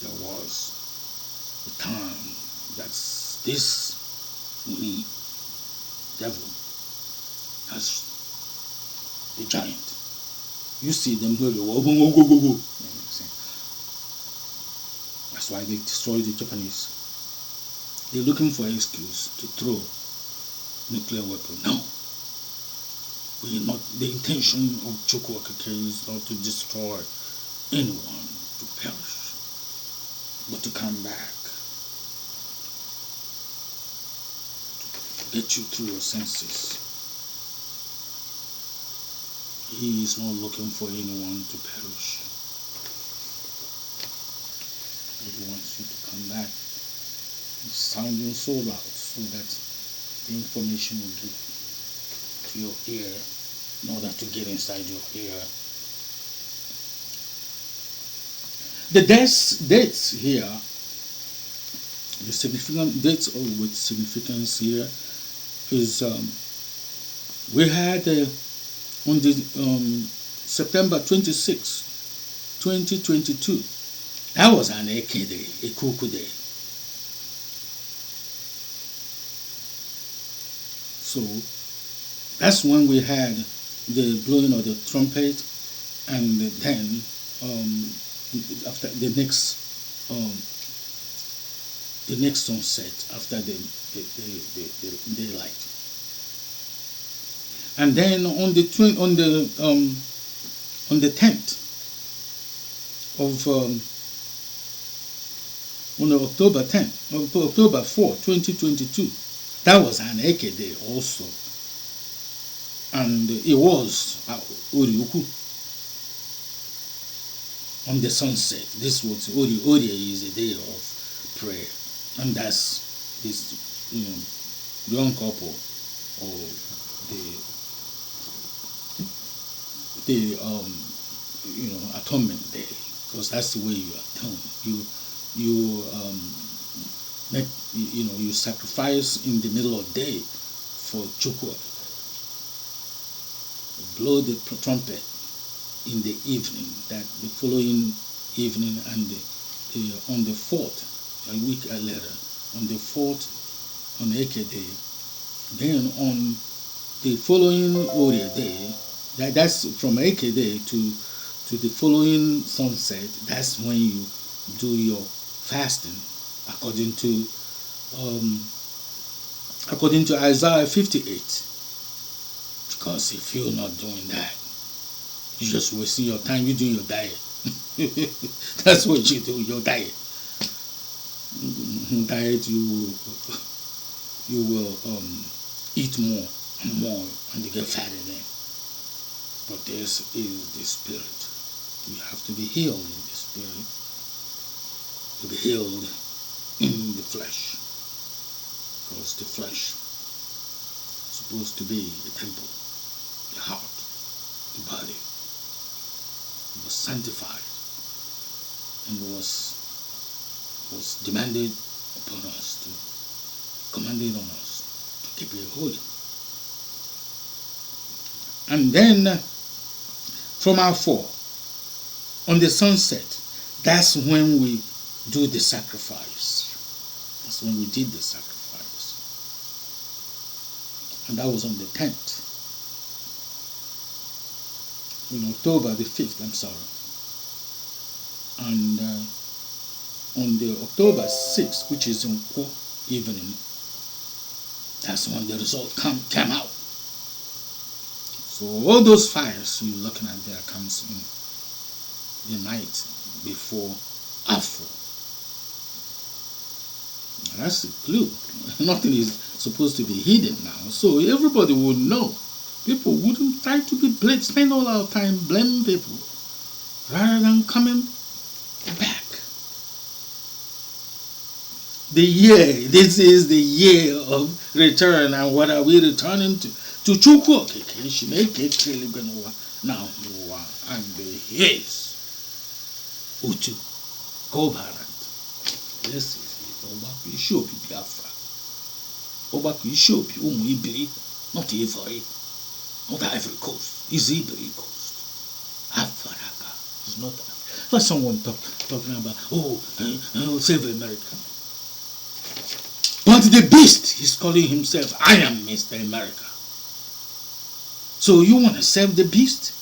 there was the time that this devil has the giant. You see them go. That's why they destroyed the Japanese. They're looking for an excuse to throw nuclear weapon. No. We're not. The intention of CHIUKWU is not to destroy anyone, to perish, but to come back, to get you through your senses. He is not looking for anyone to perish. He wants you to come back. It's sounding so loud so that the information will get to your ear in order to get inside your ear. The dates here, the significant dates with significance here is we had on the September 26, 2022. That was an AK day, a CHIUKWU day. So that's when we had the blowing of the trumpet, and then after the next sunset, after the daylight, and then on the 10th of on October 10th, October 4, 2022, that was an Eke day also, and it was Orie Ukwu on the sunset. This was Orie is a day of prayer, and that's this young couple or the atonement day, because that's the way you atone. You sacrifice in the middle of the day for CHIUKWU. blow the trumpet in the evening, that the following evening, and on the fourth, a week later, on the fourth, on Eke Day, then on the following Orie Day, that's from Eke Day to the following sunset. That's when you do your fasting, according to Isaiah 58. Because if you're not doing that, you're just wasting your time. You're doing your diet. That's what you do, your diet. Diet, you will eat more and more, and you get fat again. But this is the spirit. You have to be healed in the spirit, to be healed in the flesh, because the flesh is supposed to be the temple, the heart, the body. It was sanctified and was demanded upon us, commanded on us to keep it holy. And then from our four, on the sunset, that's when we do the sacrifice. That's when we did the sacrifice. And that was on the 10th. In October the 5th, I'm sorry. And on the October 6th, which is in Nkwo evening, that's when the result came out. So all those fires you're looking at there comes in the night before Afro. That's a clue. Nothing is supposed to be hidden now, so everybody would know. People wouldn't try to be blamed, spend all our time blaming people, rather than coming back. This is the year of return, and what are we returning to? To CHIUKWU, now, and his Utu, co-parent. This is Ogbako Ishi Obi Biafara. Ogbako Ishi Obi, Ibiri, not Ivory, not Ivory Coast, is Ibiri Coast. Africa is not Africa. Let someone talking about, save America. But the beast is calling himself, I am Mr. America. So you want to serve the beast?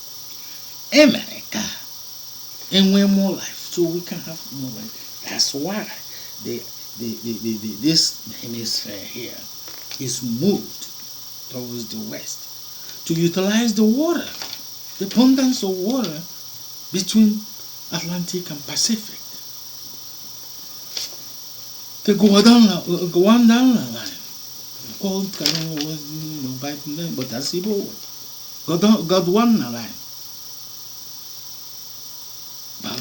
America. And we're more life, so we can have more life. That's why this hemisphere here is moved towards the west to utilize the water, the abundance of water between Atlantic and Pacific. The Gwandan line, called but that's Igbo word. Godwana line.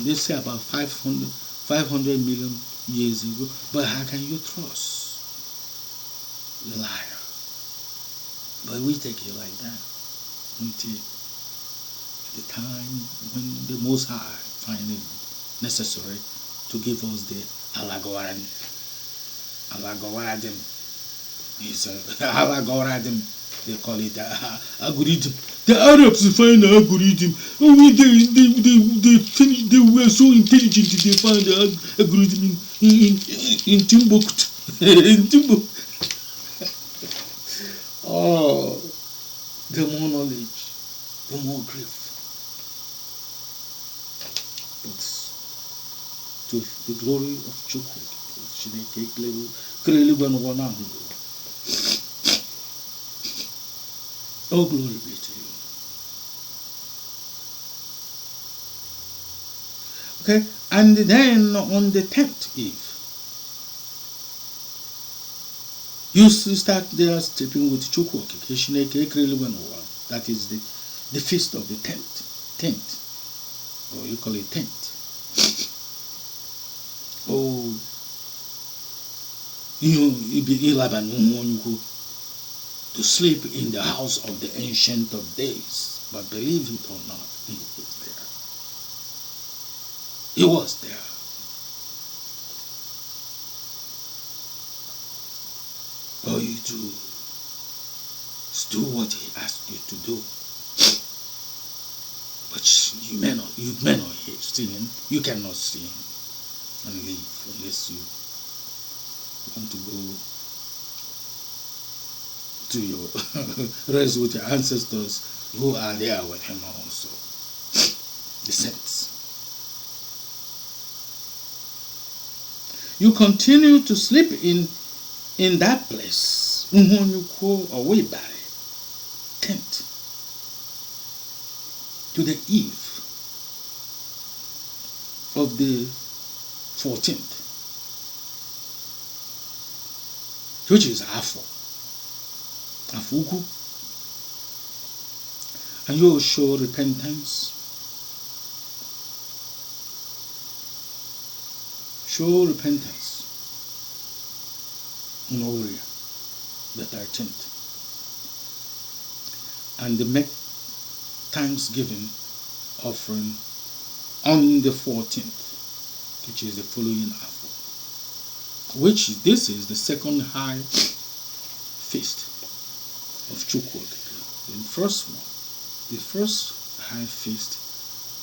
They say about 500 million years ago. But how can you trust the liar? But we take it like that until the time when the Most High find it necessary to give us the Alagoradim. It's Alagoradim. They call it algorithm. The Arabs find the algorithm. They were so intelligent they found the algorithm in Timbuktu. Oh, the more knowledge, the more grief. But to the glory of CHIUKWU, oh, glory be to you. Okay, and then on the 10th eve, you start there stepping with CHIUKWU. That is the feast of the 10th, or you call it 10th. Oh, you be to sleep in the house of the Ancient of Days. But believe it or not, he was there. He was there. All you do is do what he asked you to do. you may not see him. You cannot see him and leave unless you want to go to your rest with your ancestors who are there with him also, the saints. You continue to sleep in that place, Unyukwo away by tent, to the eve of the 14th, which is Afo Ukwu, and you will show repentance. Show repentance in Orie, the 13th, and make thanksgiving offering on the 14th, which is the following Afo, which this is the second high feast of CHIUKWU. The first high feast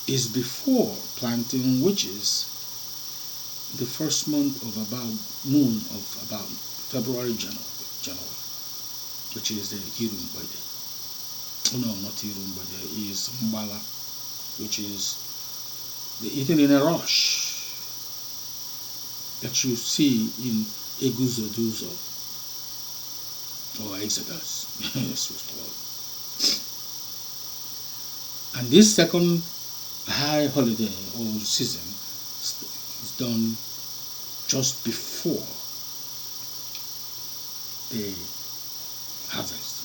is before planting, which is the first month of moon of about February, January, which is the Irumbade. Oh no, not Irumbade, is Mbala, which is the eating in a rush that you see in Eguzoduzo or Exodus, as it's called. And this second high holiday or season is done just before the harvest.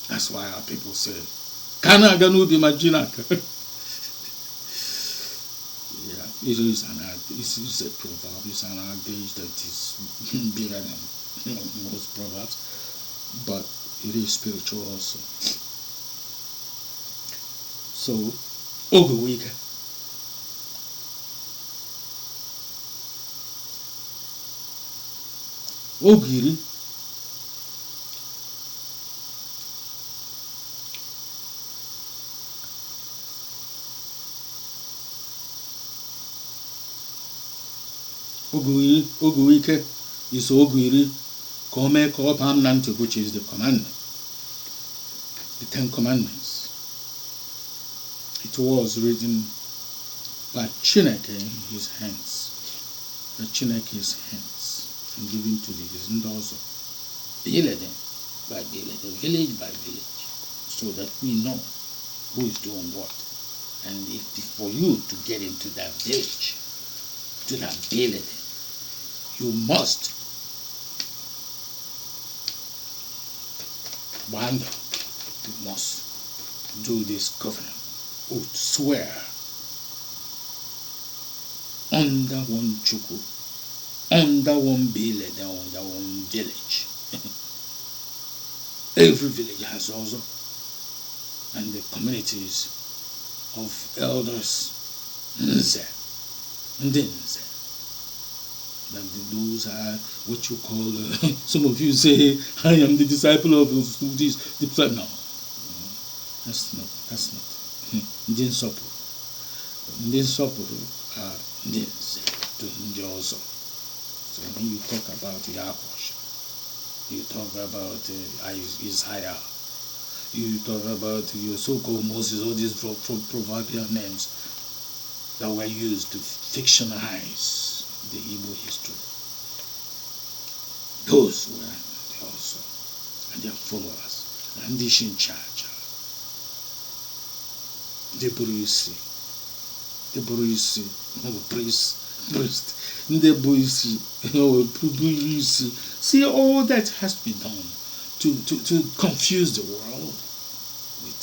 That's why our people say, Kana Ganubi Majinaka. Yeah, it is a proverb, it's an adage that is bigger than most proverbs, but it is spiritual also. So, Ogwika. Ogiri. Ogwike is Ogiri Kome Kopam Nanti, which is the commandment, the 10 Commandments. It was written by Chineke in his hands, by Chineke's hands, and given to the Zindozo, Bilede by Bilede, village by village, so that we know who is doing what. And if for you to get into that village, to that Bilede, you must wander, you must do this covenant. Would swear under one CHIUKWU, under one village, under one village. Every village has also, and the communities of elders, Nze, Ndinze, that those are what you call, some of you say, I am the disciple of this, no, that's not. Ndị nsọpụrụ are ndị nze to ndị ọzọ. So when you talk about Yakosh, you talk about Isaiah, you talk about your so-called Moses, all these proverbial names that were used to fictionize the Igbo history. Those were also, and their followers, and they in charge. The Bruisi, priest, the Bruisi. See, all that has to be done to confuse the world with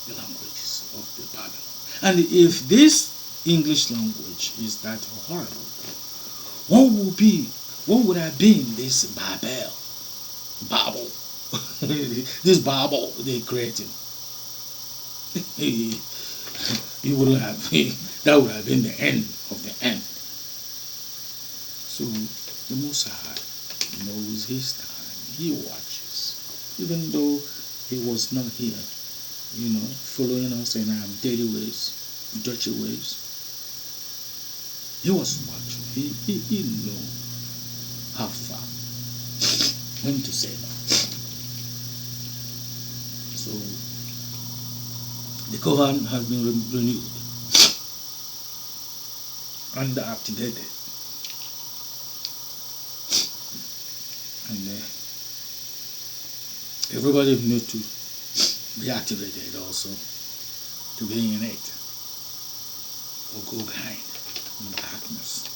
the languages of the Babylon. And if this English language is that horrible, what would have been this Babel, this Babel they created? You wouldn't have, that would have been the end of the end. So the Most High knows his time. He watches. Even though he was not here following us in our daily ways, dirty ways. He was watching. He knew how far, when to say that. So the covenant has been renewed and activated. And everybody needs to be activated also to be in it, or go behind in darkness,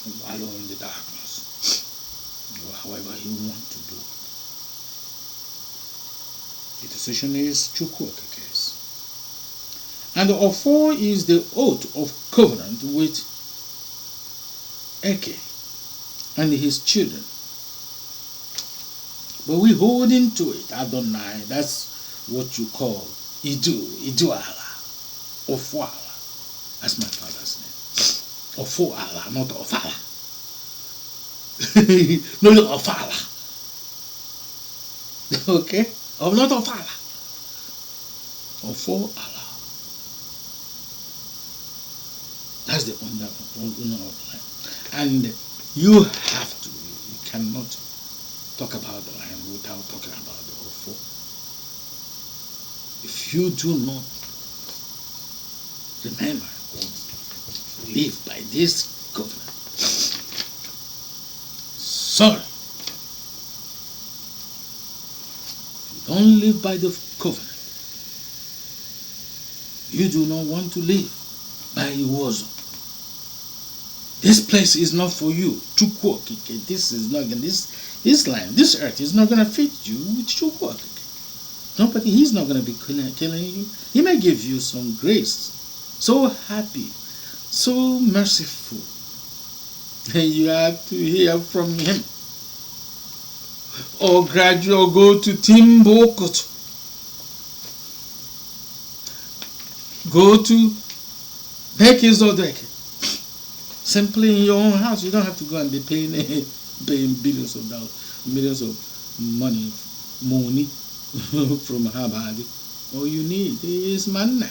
or wallow in the darkness, or however you want to do. The decision is CHIUKWU case. And the Ofo is the oath of covenant with Eke and his children. But we hold into it, Adonai. That's what you call Idu Allah, Ofo Allah. That's my father's name. Ofo Allah, not Ofala. No, Ofala. Okay? Not Ofala. Ofo Allah. That's the owner of the land. And you have to, you cannot talk about the land without talking about the Ofo. If you do not remember or live by this covenant, sorry, if you don't live by the covenant, you do not want to live by Iwozo. This place is not for you. CHIUKWU. This is not gonna, this land, this earth is not gonna fit you with CHIUKWU. Nobody, he's not gonna be killing you. He may give you some grace. So happy, so merciful. And you have to hear from him. Or gradually go to Timbuktu. Go to Bekizodeke. Simply in your own house. You don't have to go and be paying billions of dollars, millions of money from Harvard. All you need is manna,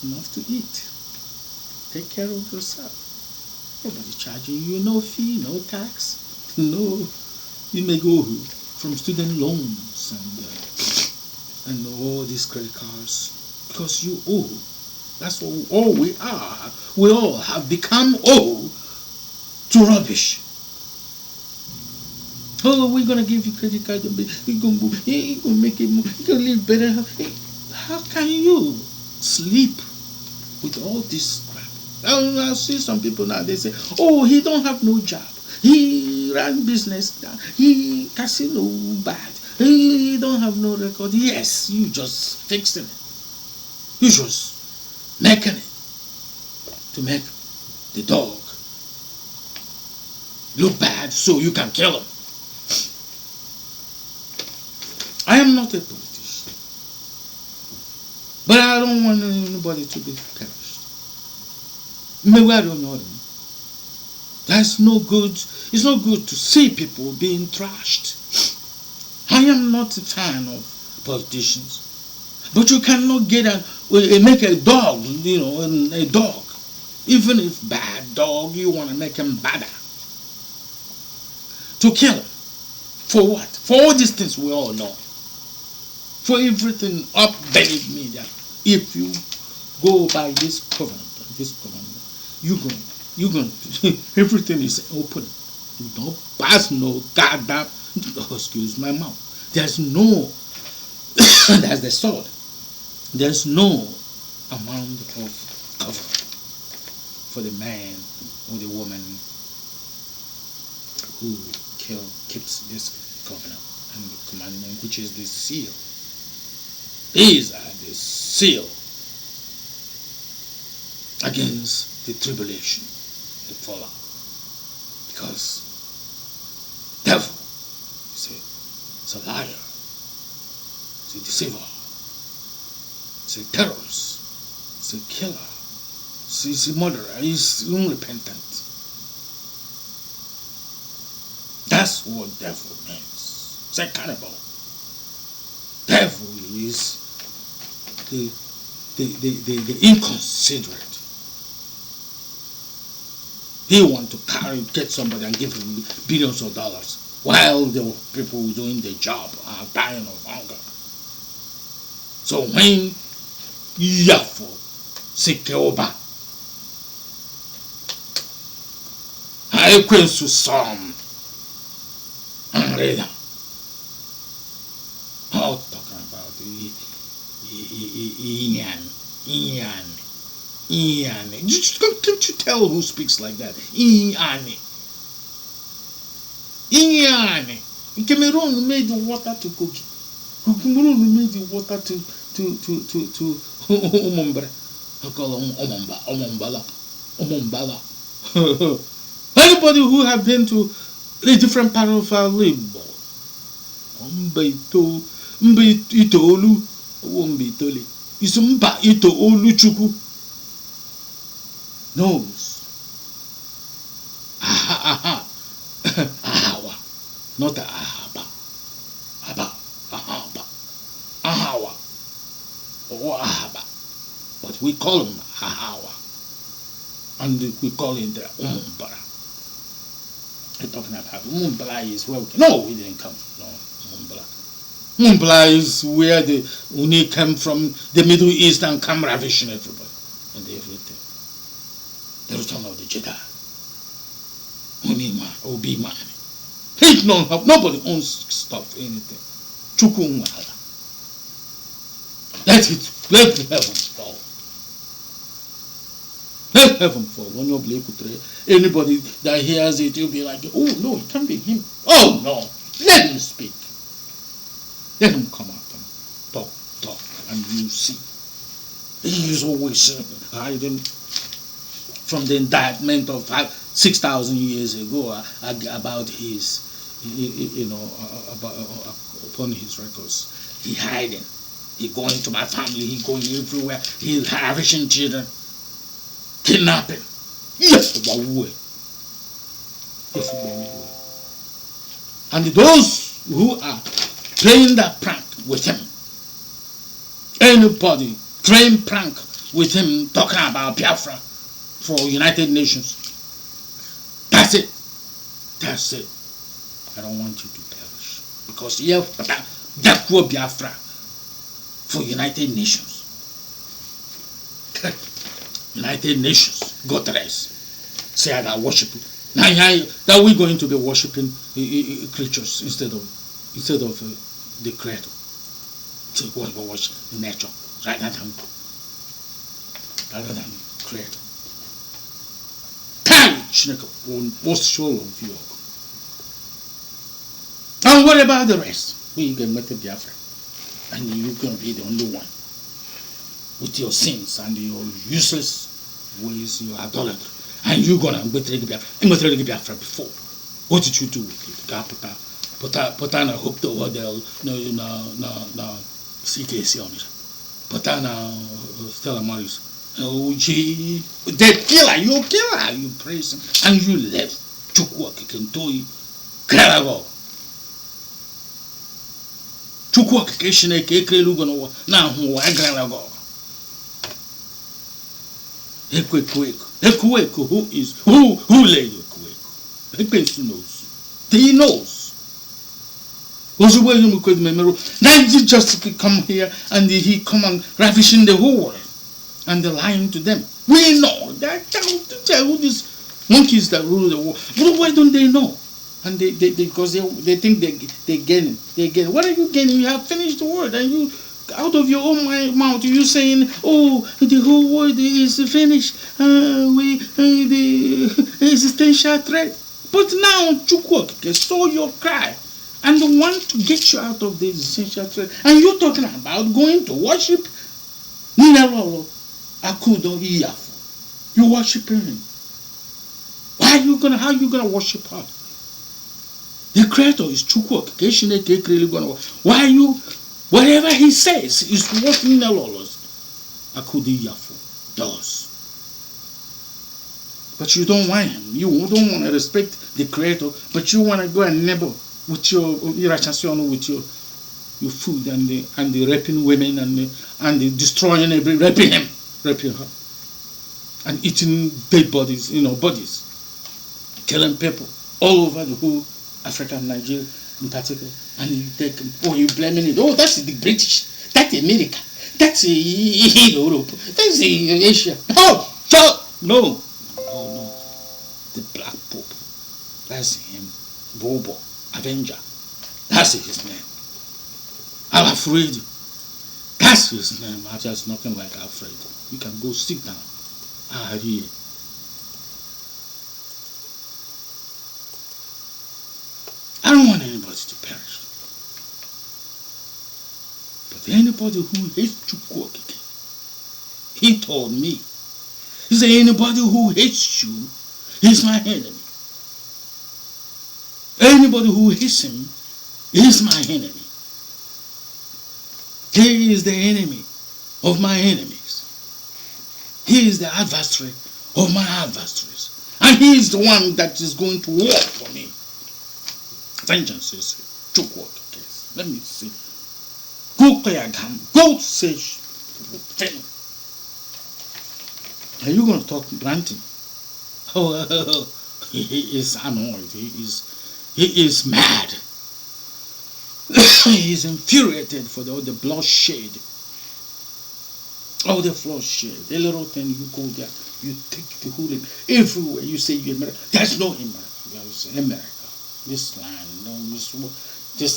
enough to eat. Take care of yourself. Nobody charging you no fee, no tax, no. You may go from student loans and all these credit cards because you owe. That's what all we are. We all have become old to rubbish. Oh, we're gonna give you credit card. You're gonna make it. You're gonna live better. How can you sleep with all this crap? I see some people now. They say, "Oh, he don't have no job. He ran business. He casino bad. He don't have no record." Yes, you just fixing it. You just making it to make the dog look bad so you can kill him. I am not a politician, but I don't want anybody to be perished. Maybe I don't know them. That's no good. It's not good to see people being trashed. I am not a fan of politicians, but you cannot get make a dog, a dog. Even if bad dog, you want to make him badder. To kill him. For what? For all these things we all know. For everything up, believe me that if you go by this covenant, you're going everything is open. You don't pass no goddamn, excuse my mouth. There's no, that's the sword. There's no amount of cover for the man or the woman who keeps this covenant and the commandment, which is the seal. These are the seal against the tribulation, the fallout. Because devil is a liar, it's a deceiver, it's a terrorist, it's a killer, it's a murderer, he's unrepentant. That's what devil means. It's a cannibal. Devil is the inconsiderate. He want to get somebody and give him billions of dollars while the people doing the job are dying of hunger. So when Yafo Sikeoba I quit to some and read them. Oh, talking about Ian. Can't you tell who speaks like that? Ian. In Cameroon, made the water to cook. Cameroon made the water to Omombra. I call Omombala. Anybody who have been to a different part of our labor, Itoolu, Wombitoli, Isumba Itoolu Chukwu knows. Aha. Ahawa, not ahaba. Ahawa, or ahaba. But we call him ahawa. And we call him the Umumbara. We're talking about Umumbara is where we didn't come from. No, Umumbara. Umumbara is where the Onye came from the Middle East and come ravishing everybody and everything. The return of the Jedi. Obi man. Nobody owns stuff, anything. CHIUKWU. Let heaven fall. Let heaven fall. When you anybody that hears it, you'll be like, oh no, it can't be him. Oh no, let him speak. Let him come out and talk, and you see. He is always hiding from the indictment of 6,000 years ago about his, upon his records. He hiding. He going to my family. He going everywhere. He ravishing children. Kidnapping. Yes, and those who are playing that prank with him, anybody playing prank with him talking about Biafra for United Nations, that's it. I don't want you to perish because that will Biafra for United Nations. United Nations, God rest. Say I worship. Now that we're going to be worshiping creatures instead of the Creator. So what we worship nature rather than Creator. Most sure of you. And what about the rest? We can make a Biafra, and you're going to be the only one. With your sins and your useless ways, your idolatry, and you're gonna get Biafra before. What did you do with it? Put on a hook to hotel, no, CKC on it. Put on a Stella Maris. Oh, gee, they you praise him, and you left. CHIUKWU Kikentoi, Karago. CHIUKWU Kikeshine Kekelugono, now who I Karago. Ekwekweko, who laid Ekwekweko? He knows. Now he just come here and he come and ravishing the whole world and they're lying to them. We know that who these monkeys that rule the world. But why don't they know? And because they think they gain. What are you gaining? You have finished the word and you. Out of your own mouth, you saying, "Oh, the whole world is finished. The existential threat." But now, CHIUKWU saw your cry and want to get you out of the existential threat. And you're talking about going to worship Ninalolo Akudo Iyafu. You're worshiping him. How are you gonna worship her? The Creator is CHIUKWU. Why are you? Whatever he says is what Ninalolos Akudi Yafu does. But you don't want him. You don't want to respect the Creator, but you want to go and nibble with your irritation, with your food, and the raping women, and the destroying raping her, and eating dead bodies, bodies, killing people all over the whole African, Nigeria in particular. And you blaming it. Oh, that's the British, that's America, that's Europe, that's Asia. No, the Black Pope, that's him. Bobo, Avenger, that's his name. Alfred, that's his name. Just nothing like Alfred. You can go sit down. Here. I don't want anybody to perish. But anybody who hates CHIUKWU, he told me, he said, anybody who hates you is my enemy. Anybody who hates him is my enemy. He is the enemy of my enemies. He is the adversary of my adversaries. And he is the one that is going to war for me. Vengeance is CHIUKWU. Let me see. Go say. Are you going to talk ranting? Oh, he is annoyed. He is mad. He is infuriated for all the bloodshed. All the bloodshed. The little thing, you go there, you take the whole everywhere. You say you're America. There's no America. There's America. This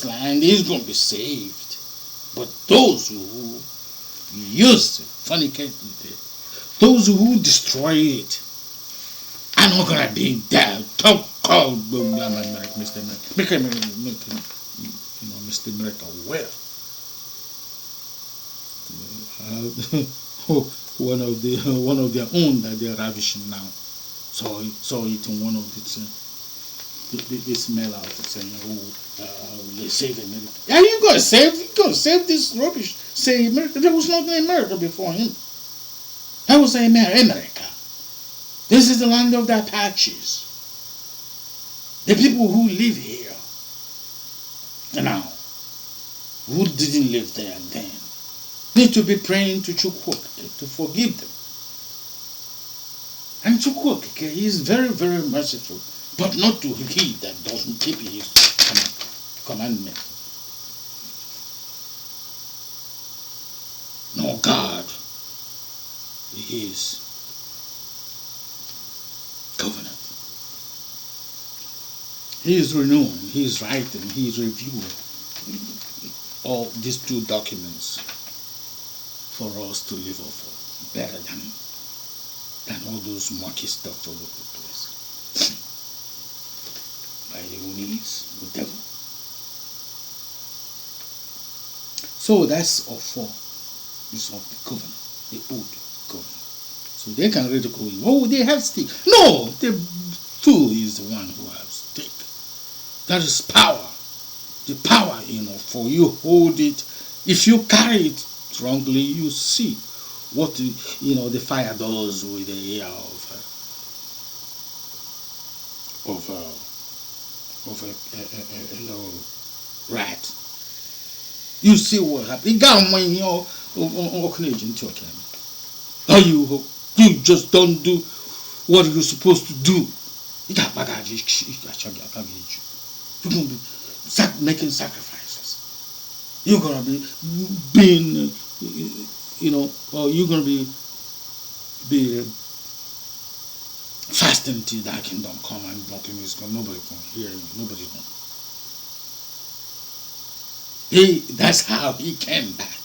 land is going to be saved. But those who use it, fornicate with it, those who destroy it, are not going to be there. Talk called Mr. America well. One of their own that they are ravishing now. Saw it in one of the this mail out saying, they save America. Are you going to save this rubbish? Say America. There was not America before him. That was America. This is the land of the Apaches. The people who live here now, who didn't live there then, need to be praying to CHIUKWU to forgive them. And CHIUKWU is very, very merciful, but not to he that doesn't keep his commandment. No, God is covenant. He is renewing, he is writing, he is reviewing all these two documents for us to live off of, better than all those murky stuff all over the place. By the Unis, the devil. So that's of four. It's of the covenant, the old covenant. So they can ridicule you. Oh, they have stick. No, the fool is the one who has stick. That is power. The power, for you hold it. If you carry it strongly, you see what the fire does with the air of a rat. You see what happens. You just don't do what you're supposed to do. You're going to be making sacrifices. You're going to be being, or you're going to be fasting till that kingdom come and nothing is going. Nobody can hear you. Nobody's going. That's how he came back.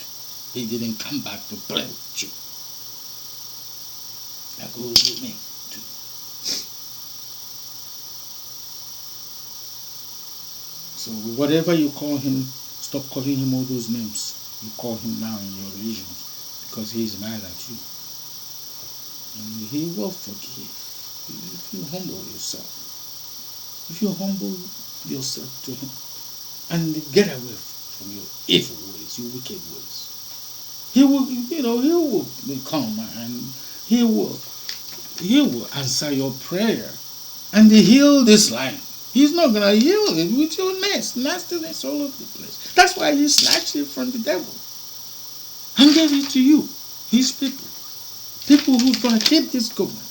He didn't come back to play with you. That goes with me too. So whatever you call him, stop calling him all those names you call him now in your religion, because he is mad at you. And he will forgive if you humble yourself. If you humble yourself to him and get away from your evil ways, your wicked ways, he will, he will come and he will answer your prayer and heal this land. He's not going to heal it with your nastiness all over the place. That's why he snatched it from the devil and gave it to you, his people. People who's going to keep this covenant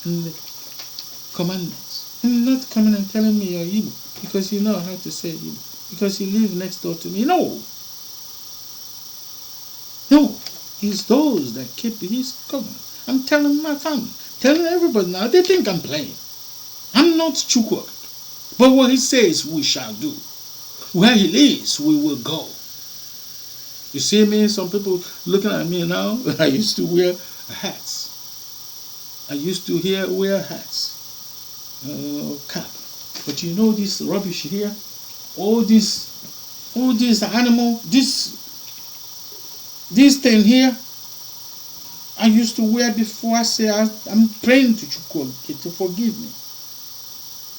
and the commandments. And not coming and telling me you're Igbo because you know how to say Igbo. Because you live next door to me. No. No. It's those that keep his covenant. I'm telling my family, telling everybody now, they think I'm playing. I'm not CHIUKWU. But what he says we shall do. Where he leads, we will go. You see me, some people looking at me now, I used to wear hats. I used to wear hats. Cap. But you know this rubbish here? All this animal, this thing here, I used to wear before I say I'm praying to CHIUKWU to forgive me.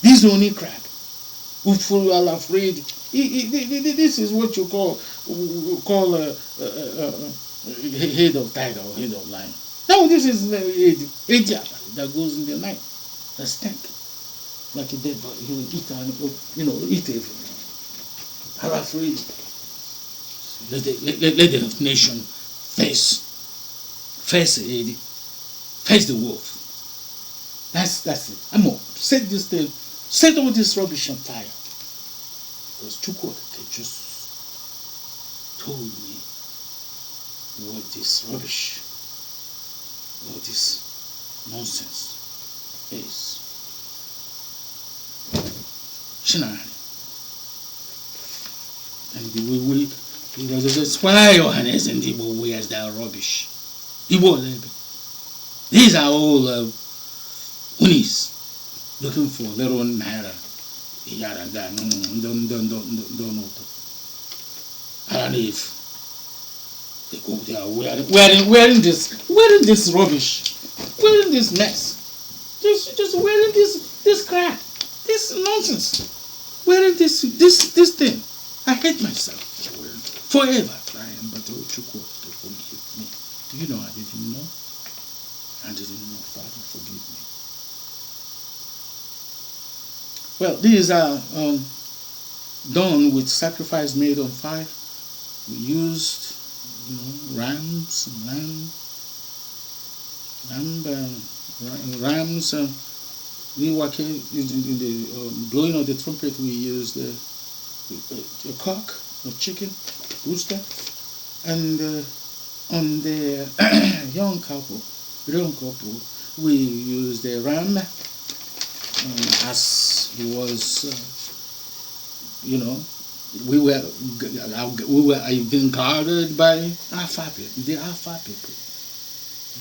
This only crap. Uful al afraid. This is what you call head of tiger or head of lion. No, this is idiot that goes in the night. The stink. Like a dead body. He will eat eat everything. Al afraid. Let the nation face the wolf. That's it. I'm gonna set this thing, set all this rubbish on fire. Because CHIUKWU just told me what this rubbish, what this nonsense is. Shinari. And that's why Johannes and Igbo wears that rubbish. Igbo, these are all unis looking for their own naira. Here and there. Don't know. I don't know if they go there wearing this rubbish, wearing this mess, just wearing this crap, this nonsense, wearing this thing. I hate myself forever trying, but CHIUKWU to forgive me. Do you know I didn't know? I didn't know. Father, forgive me. Well, these are done with sacrifice made on fire. We used, rams, rams. Iwake, in the blowing of the trumpet, we used a cock, a chicken, rooster, and on the young couple, we used a ram, as he was, we were being guarded by Alpha people, the Alpha people.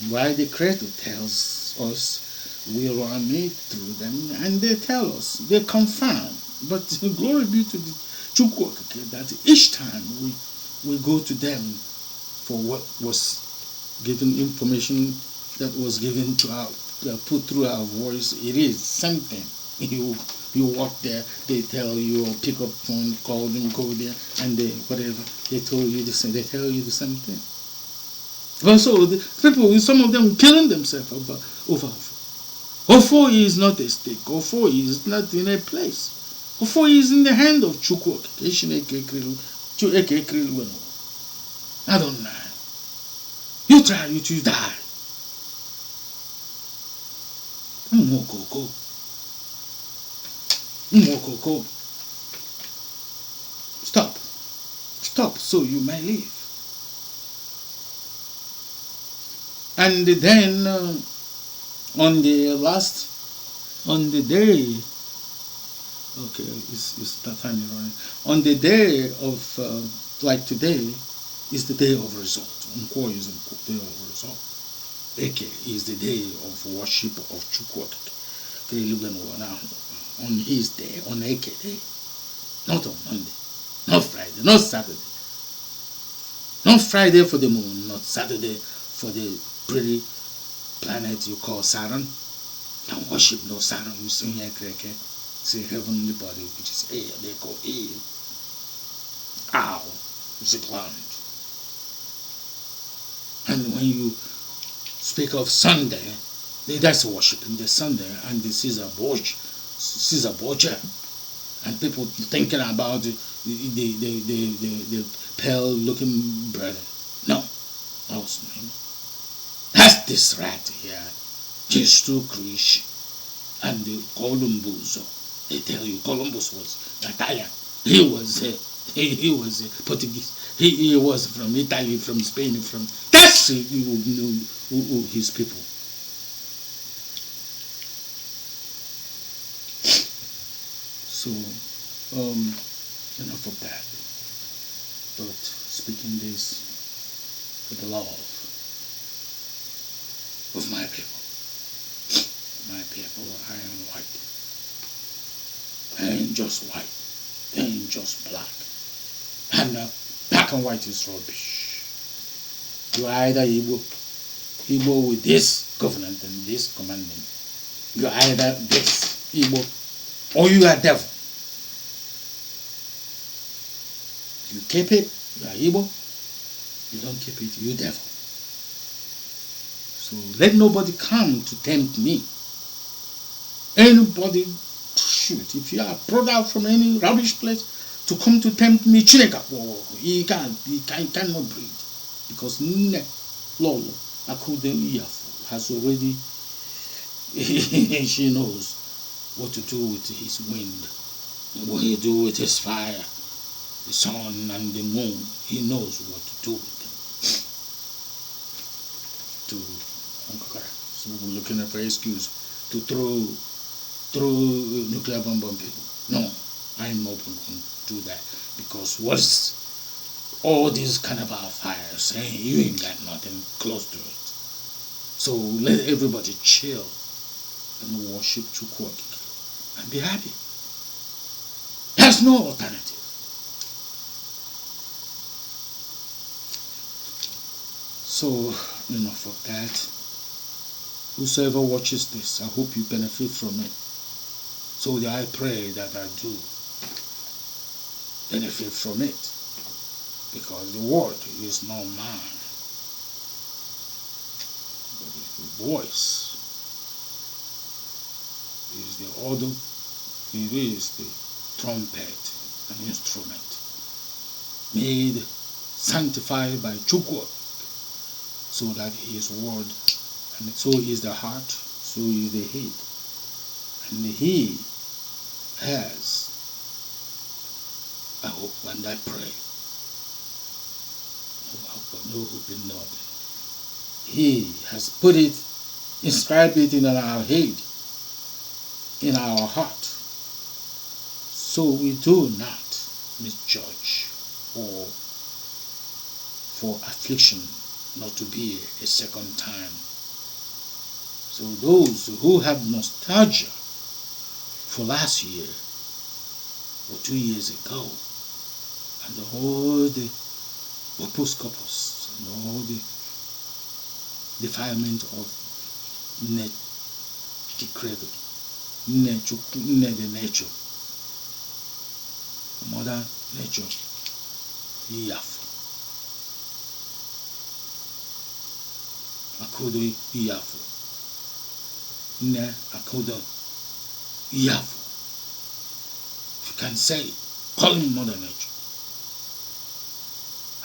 Why the Creator tells us we run it through them, and they tell us, they confirm. But glory be to the CHIUKWU that each time we go to them for what was given, information that was given to our put through our voice, it is something. You walk there, they tell you, or pick up phone, call them, go there, and they whatever they told you the same. They tell you the same thing. But so the people, some of them killing themselves over Ofo is not a stick. Ofo is not in a place. Ofo is in the hand of CHIUKWU. I don't know. You try, you die. Stop, so you may live. And then on the day, okay, it's that time you're running. On the day of, like today, is the day of result. Nkwo is the day of result. Eke is the day of worship of CHIUKWU. On his day, on Eke day, not on Monday, not Friday, not Saturday. Not Friday for the moon, not Saturday for the pretty planet you call Saturn. Don't worship no Saturn. You see here, say heavenly body, which is air, they call Eve. Ow, it's a planet. And when you speak of Sunday, that's worshiping the Sunday and the Caesar Borgia. and people thinking about the pale looking brother. No, that was me. That's this rat here, CHIUKWU Ishi, and the Columbus. They tell you Columbus was Italian. He was Portuguese. He was from Italy, from Spain, from that's his people. So enough of that. But speaking this for the love of my people. My people, I am white. I ain't just white. I ain't just black. And black and white is rubbish. You are either Igbo with this covenant and this commandment. You are either this Igbo or you are devil. You keep it, you are Igbo. You don't keep it, you devil. So let nobody come to tempt me. Anybody, shoot, if you are brought out from any rubbish place to come to tempt me, he cannot breathe. Because Lolo has already, she knows what to do with his wind, what he do with his fire, the sun and the moon. He knows what to do with them. So we're looking for an excuse to throw nuclear bomb on people. No, I'm not going to do that, because what's all these carnival fires? You ain't got nothing close to it. So let everybody chill and worship CHIUKWU and be happy. There's no alternative. So enough of that. Whosoever watches this, I hope you benefit from it. So I pray that I do benefit from it, because the word is not mine, but the voice is the order, it is the trumpet, an instrument made, sanctified by CHIUKWU, so that his word, and so is the heart, so is the head, and he has, I hope and I pray, no hope in nothing. He has put it, inscribed it in our head, in our heart, so we do not misjudge or for affliction not to be a second time. So those who have nostalgia for last year or 2 years ago, and all the opus corpus and all the defilement of the credo, the nature, mother nature, Iyafu, Akodo Iyafu, Ne Akodo Iyafu. If you can say, call him mother nature.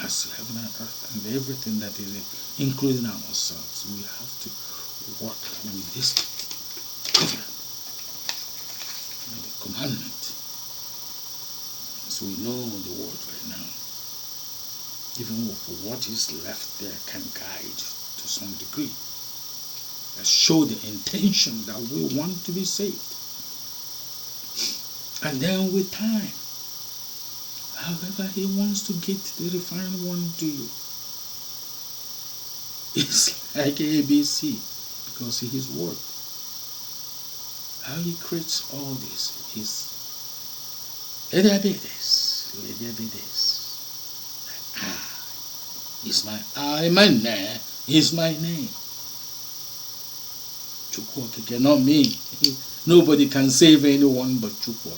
As heaven and earth and everything that is, including ourselves, we have to work with this covenant, the commandment, as we know the word right now. Even for what is left there can guide to some degree, that show the intention that we want to be saved. And then with time, however he wants to get the refined one to you, it's like ABC, because of his word. How he creates all this is, let there be this, let there be this. Is my name is my name. CHIUKWU, not me. Nobody can save anyone but CHIUKWU.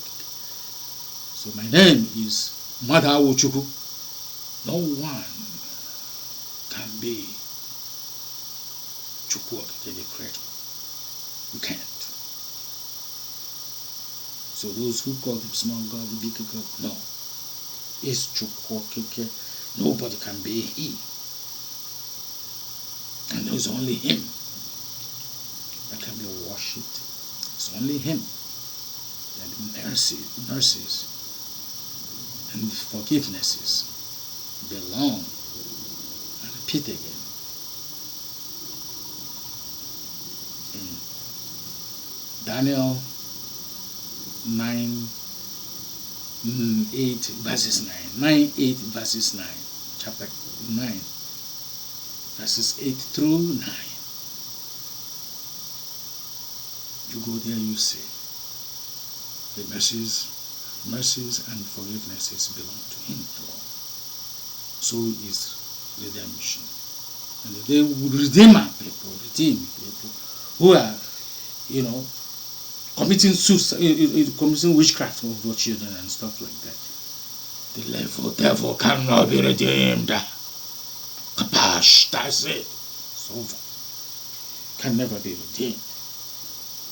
So my name is Madawo CHIUKWU. No one can be CHIUKWU, the creator. You can't. So those who call him small God, big God, no. It's CHIUKWU. Nobody can be he. And there's only him that can be worshipped. It's only him that mercies and forgivenesses belong. I repeat again. Daniel 8 verses 9. Chapter 9. Verses 8 through 9. You go there, you see the mercies and forgivenesses belong to him alone. So is redemption. And they will redeem people who are, committing suicide, committing witchcraft over children and stuff like that. The devil cannot be redeemed. Kapash, that's it. It's over. Can never be redeemed.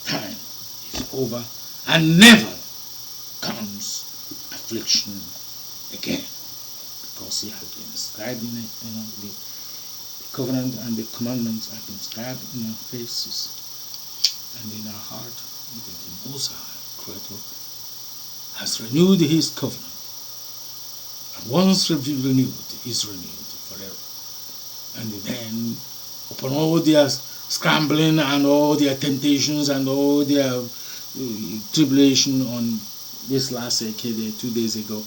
Time is over, and never comes affliction again, because he has been inscribed in it. The covenant and the commandments have been inscribed in our faces and in our heart. The Most High Creator has renewed his covenant, and once renewed, is renewed forever. And then, upon all their scrambling and all their temptations and all their tribulation on this last decade, 2 days ago,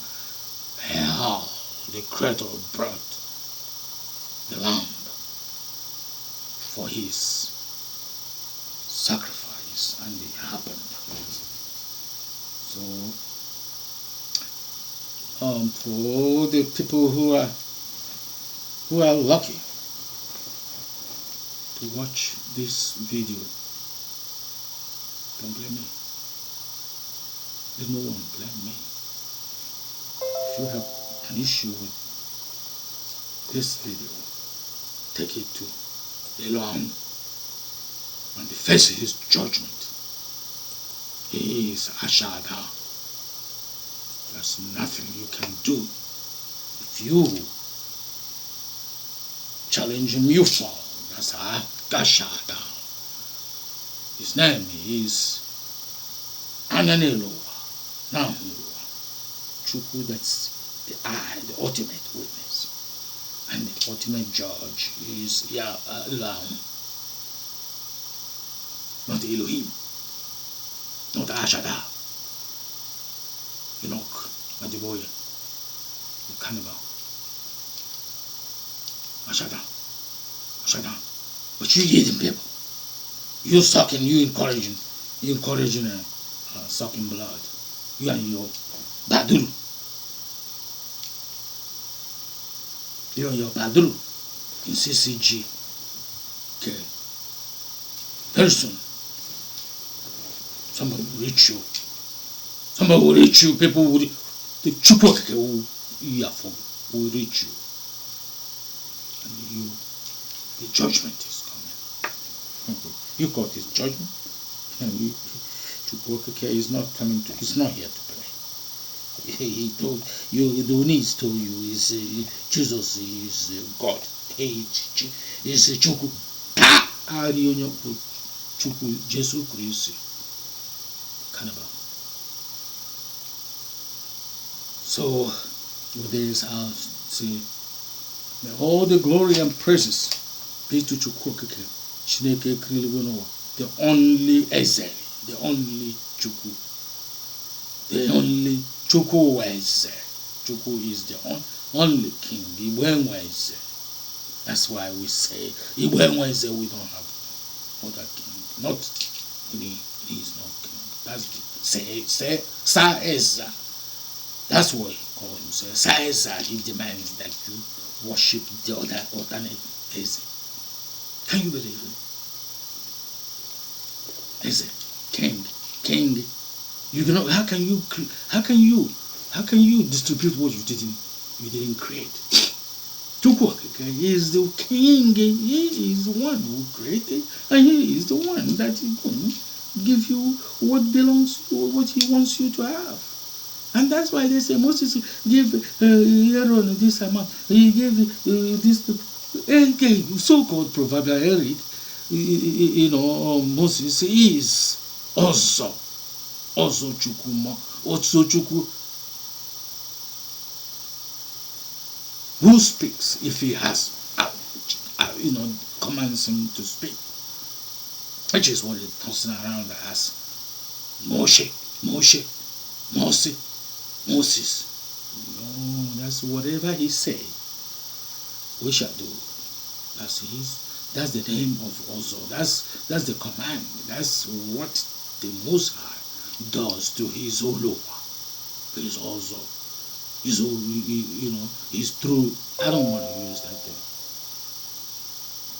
hell, the Creator brought the lamb for his sacrifice, and it happened. So, for the people who are lucky to watch this video, don't blame me. There's no one blame me. If you have an issue with this video, take it to Elohim and face his judgment. He is Ashada. There's nothing you can do. If you challenge him, you fall. That's Ashada. His name is Ananelua. Nahua. CHIUKWU, that's the eye, the ultimate witness. And the ultimate judge is Elohim. Not Elohim. Not Ashada. Enoch, Madiboye, the cannibal. Ashada. But you eating people. You sucking, you encouraging sucking blood. You and your baduru. You and your baduru in CCG. Okay. Very soon, somebody will reach you. People will, the CHIUKWU will reach you. And the judgment is coming. You call this judgment? And CHIUKWU is not coming to, he's not here to play. He told you, the Onis told you, is Jesus is God. Is CHIUKWU. CHIUKWU, Jesus Christ. Cannibal. So, with this, I'll say, may all the glory and praises be to CHIUKWU, the only Eze, the only CHIUKWU, the only CHIUKWU Eze. CHIUKWU is the only king, Igbo Eze. That's why we say, Igbo Eze, we don't have other king. Not, he is not king. That's the, Sa Eza. That's what he called himself. Saeza, he demands that you worship the alternate Eze. Can you believe it? Eze, king. You know, how can you distribute what you didn't create? CHIUKWU is the king. He is the one who created, and he is the one that is going give you what belongs, what he wants you to have. And that's why they say Moses gave Aaron this amount. He gave this. Okay, so-called proverbial Eric, Moses is also Chukwu, also Chukwu, who speaks if he has, commands him to speak, which is what it tosses around as Moses. No, that's whatever he say, we shall do. That's the name of Ozo. That's the command. That's what the Most High does to his Olowa, his Ozo. His true. I don't want to use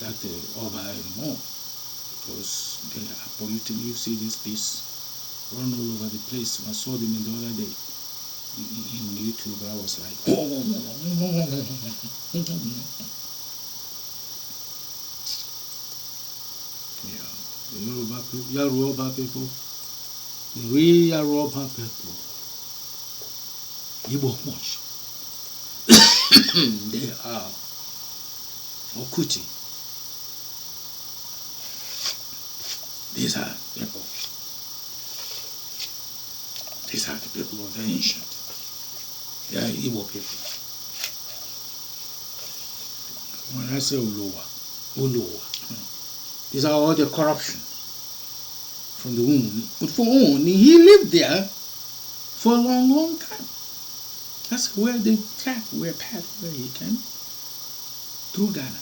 that Oba anymore, because they are polluting. You see this piece run all over the place. I saw them in the other day in YouTube. I was like, yeah, the Yoruba people, the real Yoruba people, Igbo much. They are Okuti. These are people. These are the people of the ancient. They are Igbo people. When I say Olowa, these are all the corruption from the womb. But for Onye, he lived there for a long time. That's where the path where he came, through Ghana.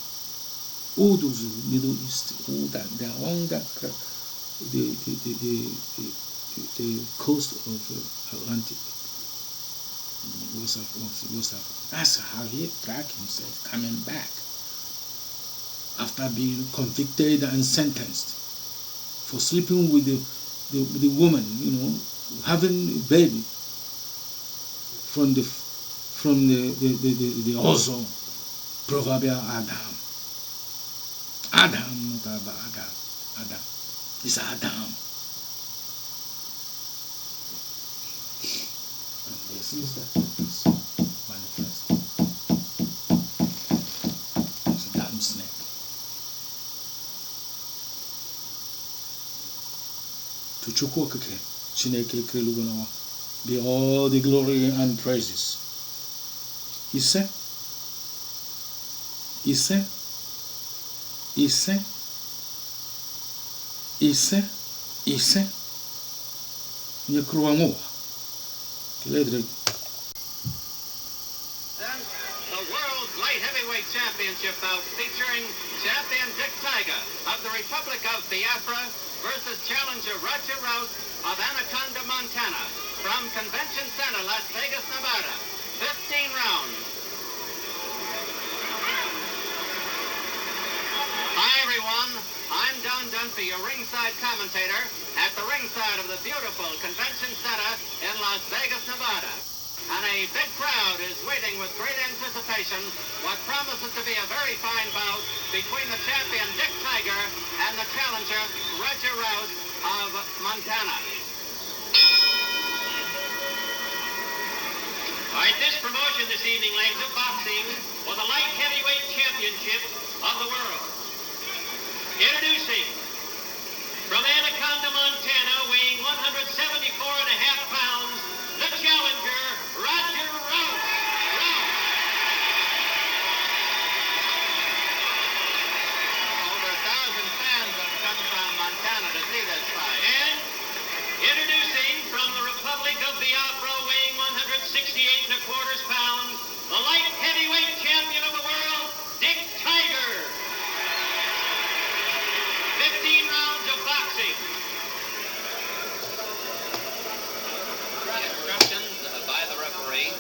All those Middle East, all that, they are on that, the coast of Atlantic. West Africa. That's how he tracked himself coming back after being convicted and sentenced for sleeping with the woman, having a baby from the also proverbial Adam. Adam, not Adam. It's Adam. And this is the manifest. It's a damn snake. To CHIUKWU Chineke Krelugonawa be all the glory and praises. Ise Nyekruangoa. Keledre. Then the World Light Heavyweight Championship bout featuring champion Dick Tiger of the Republic of Biafara versus challenger Roger Rouse of Anaconda, Montana, from Convention Center, Las Vegas, Nevada. 15 rounds. Hi everyone, I'm Don Dunphy, your ringside commentator at the ringside of the beautiful Convention Center in Las Vegas, Nevada. And a big crowd is waiting with great anticipation what promises to be a very fine bout between the champion Dick Tiger and the challenger Roger Rouse of Montana. All right, this promotion this evening, ladies, of boxing for the light heavyweight championship of the world. Introducing, from Anaconda, Montana, weighing 174.5 pounds, the challenger, Roger Rouse. Over 1,000 fans have come from Montana to see this fight. And introducing, from the Republic of Biafara, weighing 168.25 pounds, the light heavyweight champion of the world, Dick Tiger. 15 rounds of boxing. Instructions by the referee.